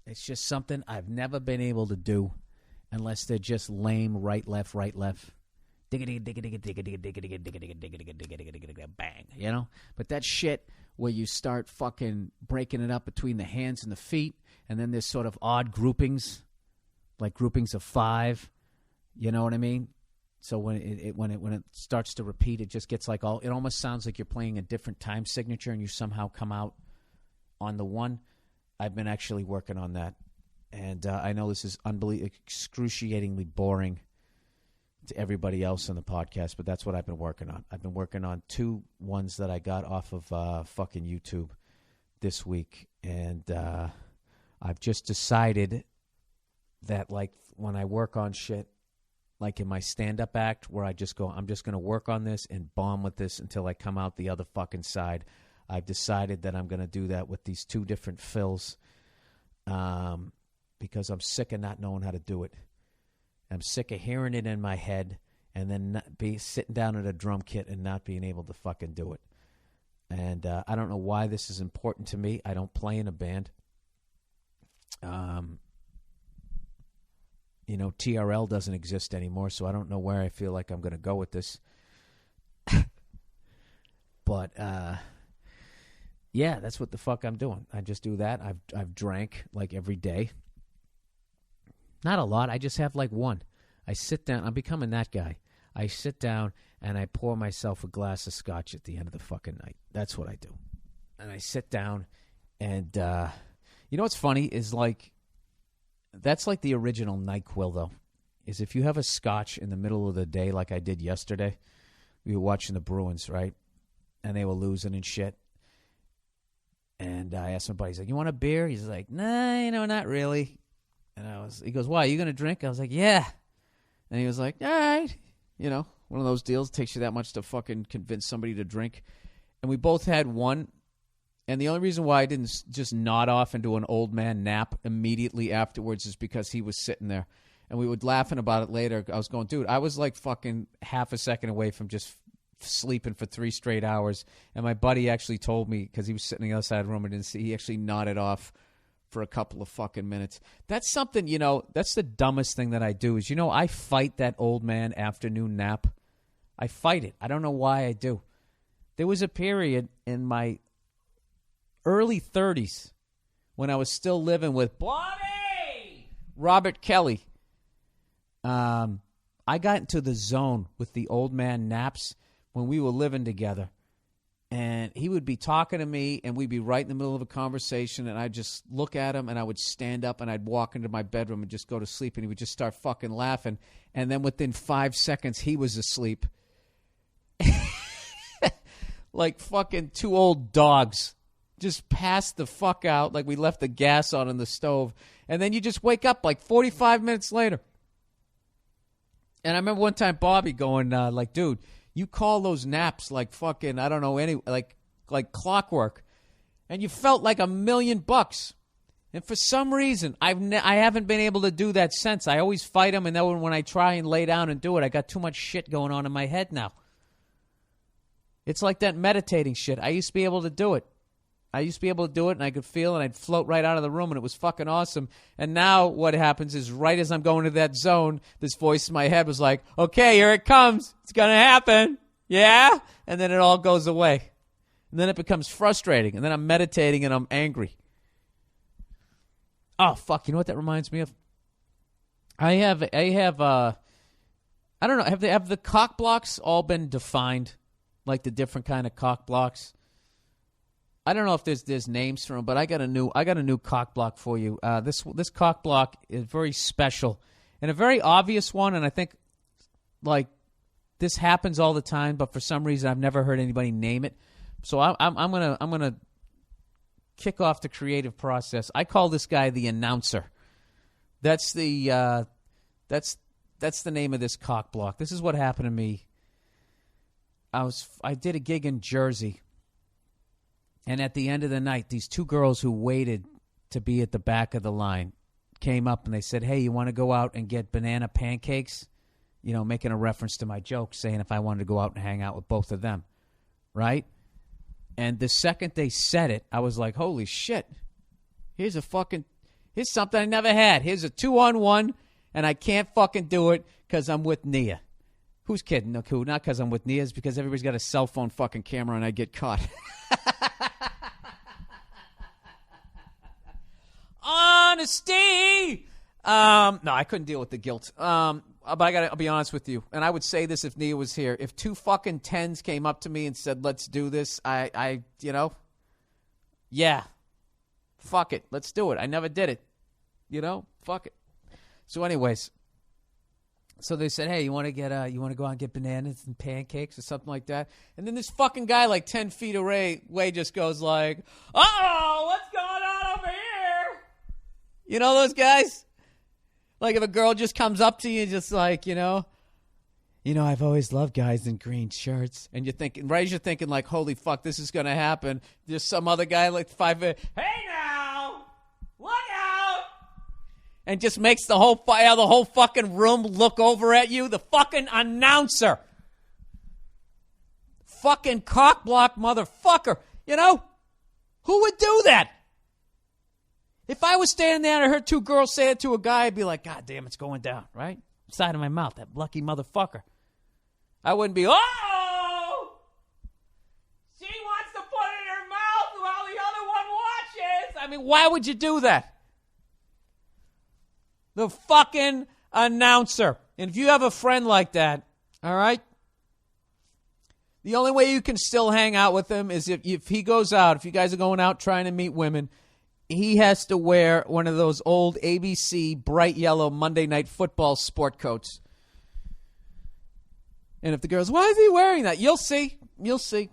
It's just something I've never been able to do. Unless they're just lame right, left, bang, you know? But that shit where you start fucking breaking it up between the hands and the feet, and then there's sort of odd groupings, like groupings of 5, you know what I mean? So when it starts to repeat, it just gets like it almost sounds like you're playing a different time signature, and you somehow come out on the one. I've been actually working on that. And I know this is excruciatingly boring to everybody else on the podcast, but that's what I've been working on. I've been working on 2 ones that I got off of fucking YouTube this week. And I've just decided that, like, when I work on shit, like in my stand-up act, where I just go, I'm just going to work on this and bomb with this until I come out the other fucking side. I've decided that I'm going to do that with these 2 different fills. Because I'm sick of not knowing how to do it. I'm sick of hearing it in my head and then sitting down at a drum kit and not being able to fucking do it. And I don't know why this is important to me. I don't play in a band. TRL doesn't exist anymore, so I don't know where I feel like I'm going to go with this. But, yeah, that's what the fuck I'm doing. I just do that. I've drank, like, every day. Not a lot. I just have like one. I sit down. I'm becoming that guy. I sit down and I pour myself a glass of scotch at the end of the fucking night. That's what I do. And I sit down and, you know what's funny is, like, That's like the original NyQuil, though, is if you have a scotch in the middle of the day like I did yesterday, we were watching the Bruins, right? And they were losing and shit. And I asked my buddy, he's like, you want a beer? He's like, nah, not really. And he goes, why, are you going to drink? I was like, yeah. And he was like, all right. One of those deals takes you that much to fucking convince somebody to drink. And we both had one. And the only reason why I didn't just nod off into an old man nap immediately afterwards is because he was sitting there. And we were laughing about it later. I was going, dude, I was like fucking half a second away from just sleeping for 3 straight hours. And my buddy actually told me, because he was sitting on the other side of the room and didn't see, he actually nodded off for a couple of fucking minutes. That's something, that's the dumbest thing that I do is, I fight that old man afternoon nap. I fight it. I don't know why I do. There was a period in my early 30s when I was still living with Bobby Robert Kelly. I got into the zone with the old man naps when we were living together. And he would be talking to me, and we'd be right in the middle of a conversation, and I'd just look at him, and I would stand up, and I'd walk into my bedroom and just go to sleep, and he would just start fucking laughing. And then within 5 seconds, he was asleep. Like fucking 2 old dogs. Just passed the fuck out like we left the gas on in the stove. And then you just wake up like 45 minutes later. And I remember one time Bobby going, like, dude, you call those naps like fucking, I don't know, like clockwork. And you felt like $1 million. And for some reason, I haven't been able to do that since. I always fight them, and then when I try and lay down and do it, I got too much shit going on in my head now. It's like that meditating shit. I used to be able to do it. And I could feel, and I'd float right out of the room, and it was fucking awesome. And now what happens is right as I'm going to that zone, this voice in my head was like, okay, here it comes. It's going to happen. Yeah? And then it all goes away. And then it becomes frustrating. And then I'm meditating, and I'm angry. Oh, fuck. You know what that reminds me of? I don't know. Have the cock blocks all been defined? Like the different kind of cock blocks? I don't know if there's names for them, but I got a new cock block for you. This cock block is very special and a very obvious one, and I think like this happens all the time, but for some reason I've never heard anybody name it. So I'm gonna kick off the creative process. I call this guy the announcer. That's the name of this cock block. This is what happened to me. I did a gig in Jersey. And at the end of the night, these 2 girls who waited to be at the back of the line came up and they said, hey, you want to go out and get banana pancakes? Making a reference to my joke, saying if I wanted to go out and hang out with both of them, right? And the second they said it, I was like, holy shit. Here's something I never had. Here's a 2-on-1, and I can't fucking do it because I'm with Nia. Who's kidding? No, cool. Not because I'm with Nia. It's because everybody's got a cell phone fucking camera and I get caught. Honesty! No, I couldn't deal with the guilt. But I'll be honest with you. And I would say this if Nia was here. If 2 fucking 10s came up to me and said, let's do this, yeah. Fuck it. Let's do it. I never did it. Fuck it. So anyways, so they said, hey, you want to go out and get bananas and pancakes or something like that? And then this fucking guy like 10 feet away just goes like, uh-oh, what's going on over here? You know those guys? Like if a girl just comes up to you just like, I've always loved guys in green shirts. And you're thinking like, holy fuck, this is going to happen. There's some other guy like 5 feet, hey now, look out. And just makes the whole fucking room look over at you. The fucking announcer. Fucking cockblock motherfucker. Who would do that? If I was standing there and I heard 2 girls say it to a guy, I'd be like, God damn, it's going down, right? Side of my mouth, that lucky motherfucker. I wouldn't be, oh! She wants to put it in her mouth while the other one watches. I mean, why would you do that? The fucking announcer. And if you have a friend like that, all right, the only way you can still hang out with him is if he goes out, if you guys are going out trying to meet women, he has to wear one of those old ABC bright yellow Monday Night Football sport coats. And if the girl's, why is he wearing that? You'll see. You'll see.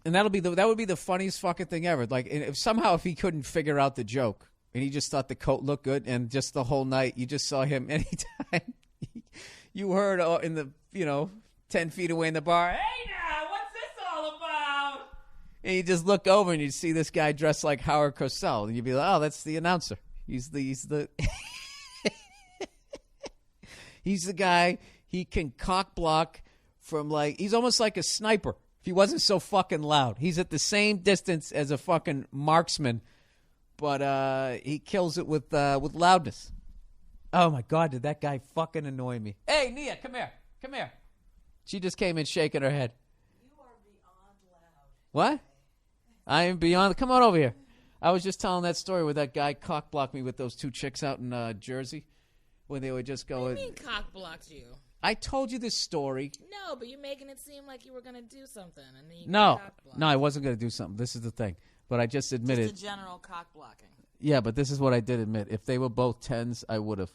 And that would be the funniest fucking thing ever. Like, if he couldn't figure out the joke and he just thought the coat looked good, and just the whole night you just saw him anytime you heard in the 10 feet away in the bar, hey now, what's this all about? And you just look over and you see this guy dressed like Howard Cosell, and you'd be like, oh, that's the announcer. He's the he's the guy. He can cock block from he's almost like a sniper. If he wasn't so fucking loud, he's at the same distance as a fucking marksman, but he kills it with loudness. Oh my God, did that guy fucking annoy me? Hey, Nia, come here. Come here. She just came in shaking her head. You are beyond loud. What? I am beyond. Come on over here. I was just telling that story where that guy cock blocked me with those two chicks out in Jersey, when they would just go. What do you mean cock blocked you? I told you this story. No, but you're making it seem like you were gonna do something, and then you No, cock blocked. no, I wasn't going to do something. This is the thing. But I just admitted. Just a general cock blocking. Yeah, but this is what I did admit. If they were both 10s, I would have.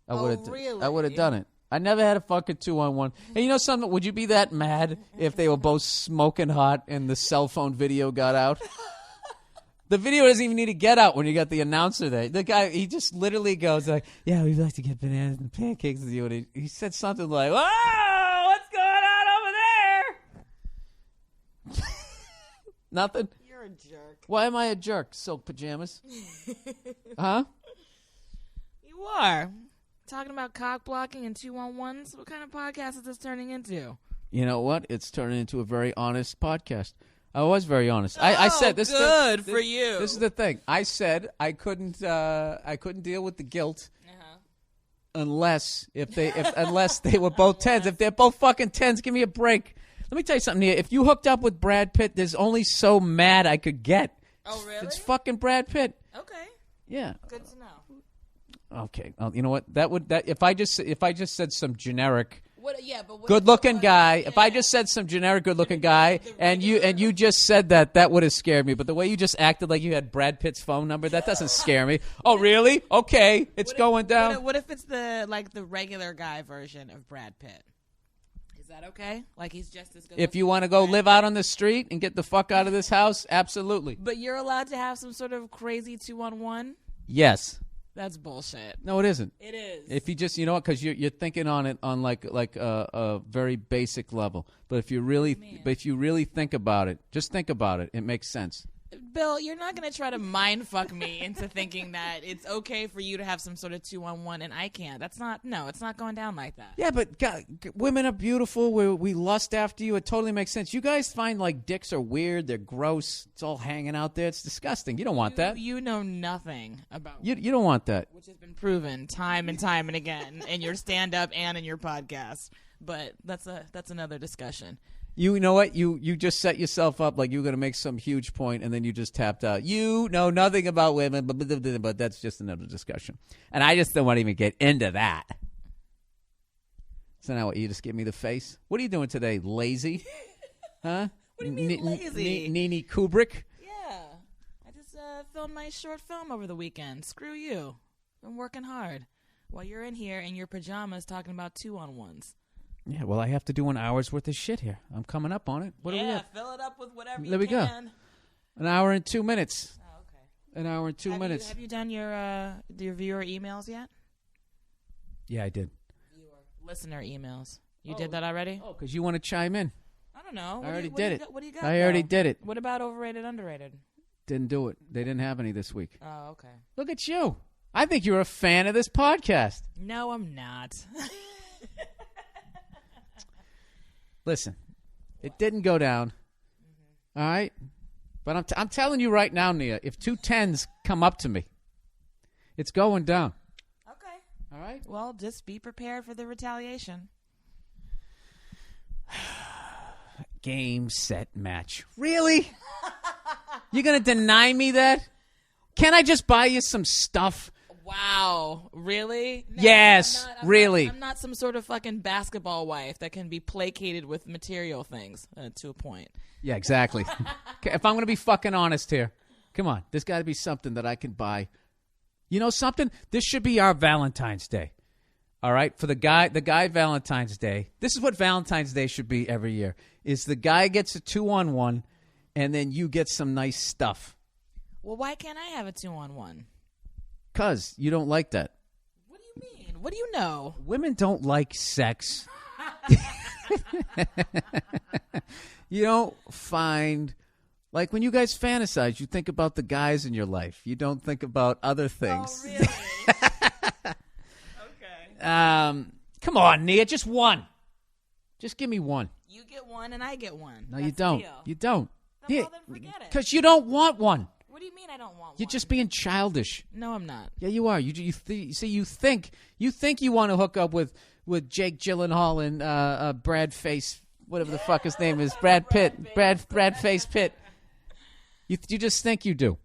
Really? I would have done it. I never had a fucking 2-on-1. And you know something? Would you be that mad if they were both smoking hot and the cell phone video got out? The video doesn't even need to get out when you got the announcer there. The guy, he just literally goes like, yeah, we'd like to get bananas and pancakes with you. And he said something like, whoa, what's going on over there? Nothing? You're a jerk. Why am I a jerk? Silk pajamas. Huh? You are. Talking about cock blocking and 2-on-1s? What kind of podcast is this turning into? You know what? It's turning into a very honest podcast. I was very honest. I said this. Good for you. This is the thing. I said I couldn't deal with the guilt unless unless they were both 10s. If they're both fucking 10s, give me a break. Let me tell you something here. If you hooked up with Brad Pitt, there's only so mad I could get. Oh, really? It's fucking Brad Pitt. Okay. Yeah. Good to know. Okay. You know what? If I just said some generic But good-looking guy. If I just said some generic good-looking guy, and you just said that would have scared me. But the way you just acted like you had Brad Pitt's phone number, that doesn't scare me. Oh, really? Okay, it's going down. What if it's the regular guy version of Brad Pitt? Is that okay? Like he's just as good. If you want to go live out on the street and get the fuck out of this house, absolutely. But you're allowed to have some sort of crazy 2-on-1? Yes. That's bullshit. No, it isn't. It is. If you just, because you're thinking on it on like a very basic level. But if you really think about it, just think about it. It makes sense. Bill, you're not going to try to mind fuck me into thinking that it's okay for you to have some sort of 2-on-1 and I can't. It's not going down like that. Yeah, but God, women are beautiful. We lust after you. It totally makes sense. You guys find like dicks are weird. They're gross. It's all hanging out there. It's disgusting. You don't want that. You know nothing about you don't want that. Which has been proven time and time and again in your stand-up and in your podcast. But that's another discussion. You know what? You just set yourself up like you were going to make some huge point, and then you just tapped out. You know nothing about women, but that's just another discussion. And I just don't want to even get into that. So now what? You just give me the face? What are you doing today? Lazy? Huh? What do you mean lazy? Nene Kubrick? Yeah. I just filmed my short film over the weekend. Screw you. I'm working hard. While you're in here in your pajamas talking about 2-on-1s. Yeah, well, I have to do an hour's worth of shit here. I'm coming up on it. What do we have? Fill it up with whatever there we go. An hour and 2 minutes. Oh, okay. An hour and 2 minutes. Have you done your viewer emails yet? Yeah, I did. Listener emails. You did that already? Oh, because you want to chime in. I don't know. I already did it. What do you got? I already did it. What about overrated, underrated? Didn't do it. They didn't have any this week. Oh, okay. Look at you. I think you're a fan of this podcast. No, I'm not. Listen, it didn't go down. All right? But I'm telling you right now, Nia, if 2 10s come up to me, it's going down. Okay. All right? Well, just be prepared for the retaliation. Game, set, match. Really? You're going to deny me that? Can I just buy you some stuff? Wow. Really? No, yes, really. I'm not some sort of fucking basketball wife that can be placated with material things to a point. Yeah, exactly. If I'm going to be fucking honest here, Come on. There's got to be something that I can buy. You know something? This should be our Valentine's Day. All right? For the guy Valentine's Day. This is what Valentine's Day should be every year. Is the guy gets a 2-on-1, and then you get some nice stuff. Well, why can't I have a 2-on-1? Because you don't like that. What do you mean? What do you know? Women don't like sex. You don't find... Like, when you guys fantasize, you think about the guys in your life. You don't think about other things. Oh, really? Okay. Come on, Nia. Just one. Just give me one. You get one and I get one. No, That's you don't. the deal. You don't. Well, then forget it. Because you don't want one. What do you mean I don't want one? You're just being childish. No, I'm not. Yeah, you are. You think you want to hook up with Jake Gyllenhaal and Brad Face, whatever the fuck his name is, Brad Pitt, Brad Face Pitt. You just think you do.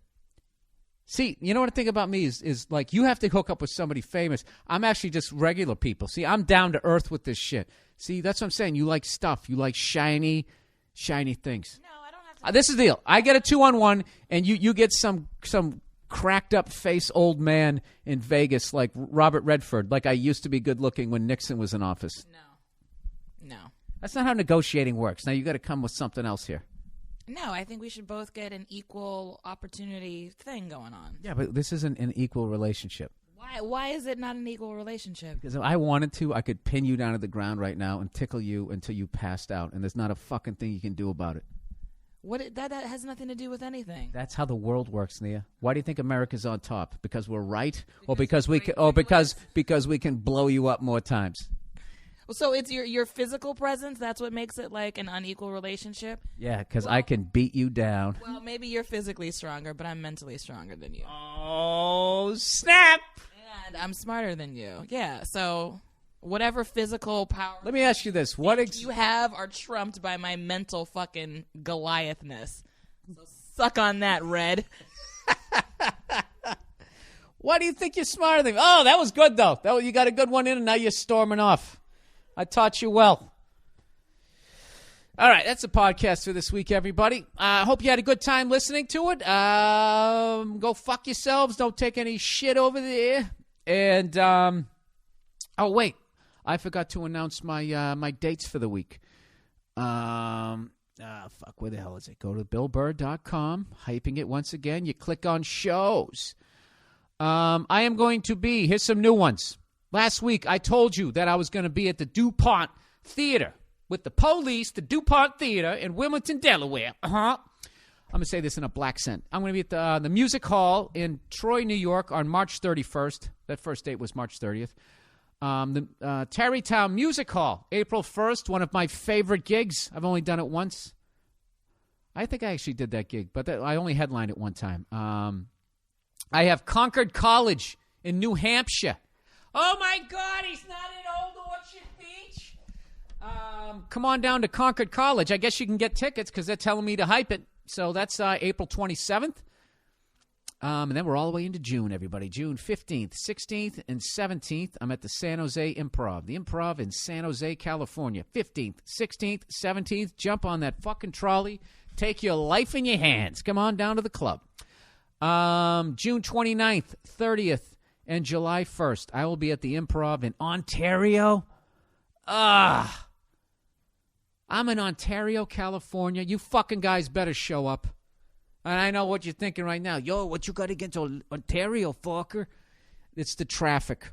See, you know what I think about me is like you have to hook up with somebody famous. I'm actually just regular people. See, I'm down to earth with this shit. See, that's what I'm saying. You like stuff. You like shiny things. No, I don't have to. This is the deal. I get a 2-on-1, and you get some cracked up face old man in Vegas like Robert Redford, like I used to be good looking when Nixon was in office. No. That's not how negotiating works. Now you got to come with something else here. No, I think we should both get an equal opportunity thing going on. Yeah, but this isn't an equal relationship. Why is it not an equal relationship? Because if I wanted to, I could pin you down to the ground right now and tickle you until you passed out, and there's not a fucking thing you can do about it. That has nothing to do with anything. That's how the world works, Nia. Why do you think America's on top? Because we're right, or because we can blow you up more times? So it's your physical presence. That's what makes it like an unequal relationship. Yeah, because I can beat you down. Well, maybe you're physically stronger, but I'm mentally stronger than you. Oh, snap! And I'm smarter than you. Yeah. So whatever physical power. Let me ask you this: you have are trumped by my mental fucking Goliathness. So suck on that, Red. Why do you think you're smarter than me? Oh, that was good though. You got a good one in, and now you're storming off. I taught you well. All right, that's the podcast for this week, everybody. I hope you had a good time listening to it. Go fuck yourselves. Don't take any shit over there. And, oh, wait. I forgot to announce my dates for the week. Where the hell is it? Go to BillBurr.com, hyping it once again. You click on shows. I am going to be, here's some new ones. Last week, I told you that I was going to be at the DuPont Theater with the Police, the DuPont Theater in Wilmington, Delaware. I'm going to say this in a black accent. I'm going to be at the Music Hall in Troy, New York on March 31st. That first date was March 30th. The Tarrytown Music Hall, April 1st, one of my favorite gigs. I've only done it once. I think I actually did that gig, but I only headlined it one time. I have Concord College in New Hampshire. Oh, my God, he's not in Old Orchard Beach. Come on down to Concord College. I guess you can get tickets because they're telling me to hype it. So that's April 27th. And then we're all the way into June, everybody. June 15th, 16th, and 17th. I'm at the San Jose Improv. The Improv in San Jose, California. 15th, 16th, 17th. Jump on that fucking trolley. Take your life in your hands. Come on down to the club. June 29th, 30th, and July 1st. I will be at the Improv in Ontario. I'm in Ontario, California. You fucking guys better show up. And I know what you're thinking right now. Yo, what you got against Ontario, fucker? It's the traffic.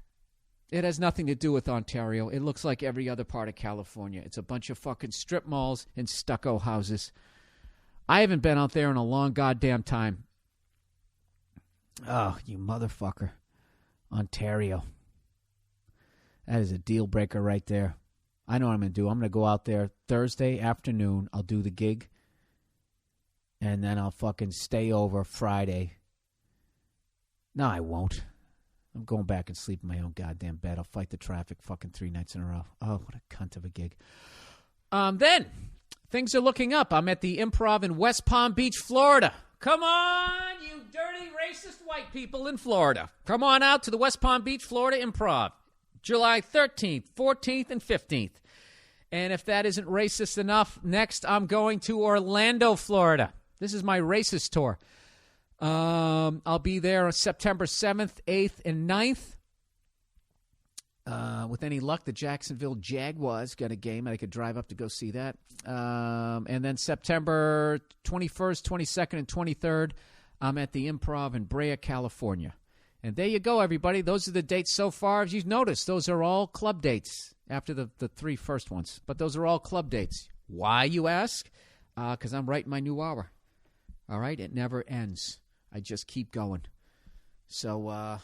It has nothing to do with Ontario. It looks like every other part of California. It's a bunch of fucking strip malls and stucco houses. I haven't been out there in a long goddamn time. Oh, you motherfucker. Ontario. That is a deal breaker right there. I know what I'm going to do. I'm going to go out there Thursday afternoon. I'll do the gig. And then I'll fucking stay over Friday. No, I won't. I'm going back and sleep in my own goddamn bed. I'll fight the traffic fucking 3 nights in a row. Oh, what a cunt of a gig. Then, things are looking up. I'm at the Improv in West Palm Beach, Florida. Come on, you dirty racist white people in Florida. Come on out to the West Palm Beach, Florida Improv. July 13th, 14th, and 15th. And if that isn't racist enough, next I'm going to Orlando, Florida. This is my racist tour. I'll be there on September 7th, 8th, and 9th. With any luck, the Jacksonville Jaguars got a game, and I could drive up to go see that. And then September 21st, 22nd, and 23rd, I'm at the Improv in Brea, California. And there you go, everybody. Those are the dates so far. As you've noticed, those are all club dates after the three first ones. But those are all club dates. Why, you ask? Because I'm writing my new hour. All right? It never ends. I just keep going. So I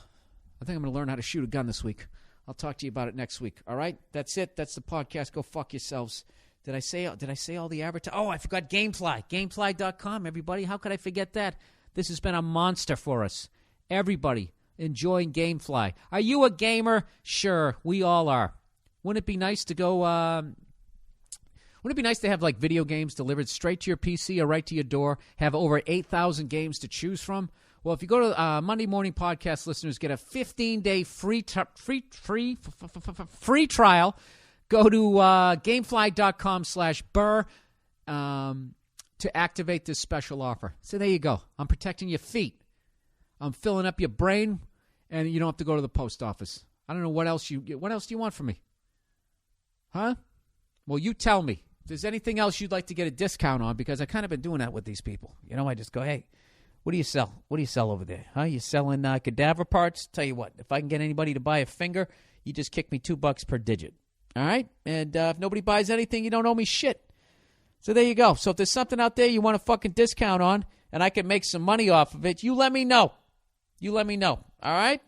think I'm going to learn how to shoot a gun this week. I'll talk to you about it next week. All right? That's it. That's the podcast. Go fuck yourselves. Did I say all the advertising? Oh, I forgot Gamefly. Gamefly.com, everybody. How could I forget that? This has been a monster for us. Everybody enjoying Gamefly. Are you a gamer? Sure, we all are. Wouldn't it be nice to go... wouldn't it be nice to have like video games delivered straight to your PC or right to your door? Have over 8,000 games to choose from? Well, if you go to Monday Morning Podcast listeners, get a 15-day free trial. Go to gamefly.com/Burr to activate this special offer. So there you go. I'm protecting your feet. I'm filling up your brain, and you don't have to go to the post office. I don't know what else do you want from me? Huh? Well, you tell me. If there's anything else you'd like to get a discount on, because I kind of been doing that with these people. You know, I just go, hey, what do you sell? What do you sell over there? Huh? You selling cadaver parts? Tell you what, if I can get anybody to buy a finger, you just kick me $2 per digit. All right? And if nobody buys anything, you don't owe me shit. So there you go. So if there's something out there you want a fucking discount on and I can make some money off of it, you let me know. You let me know. All right?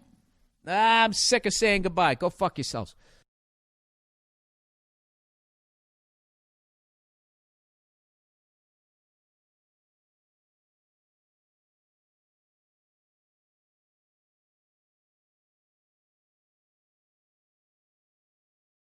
I'm sick of saying goodbye. Go fuck yourselves.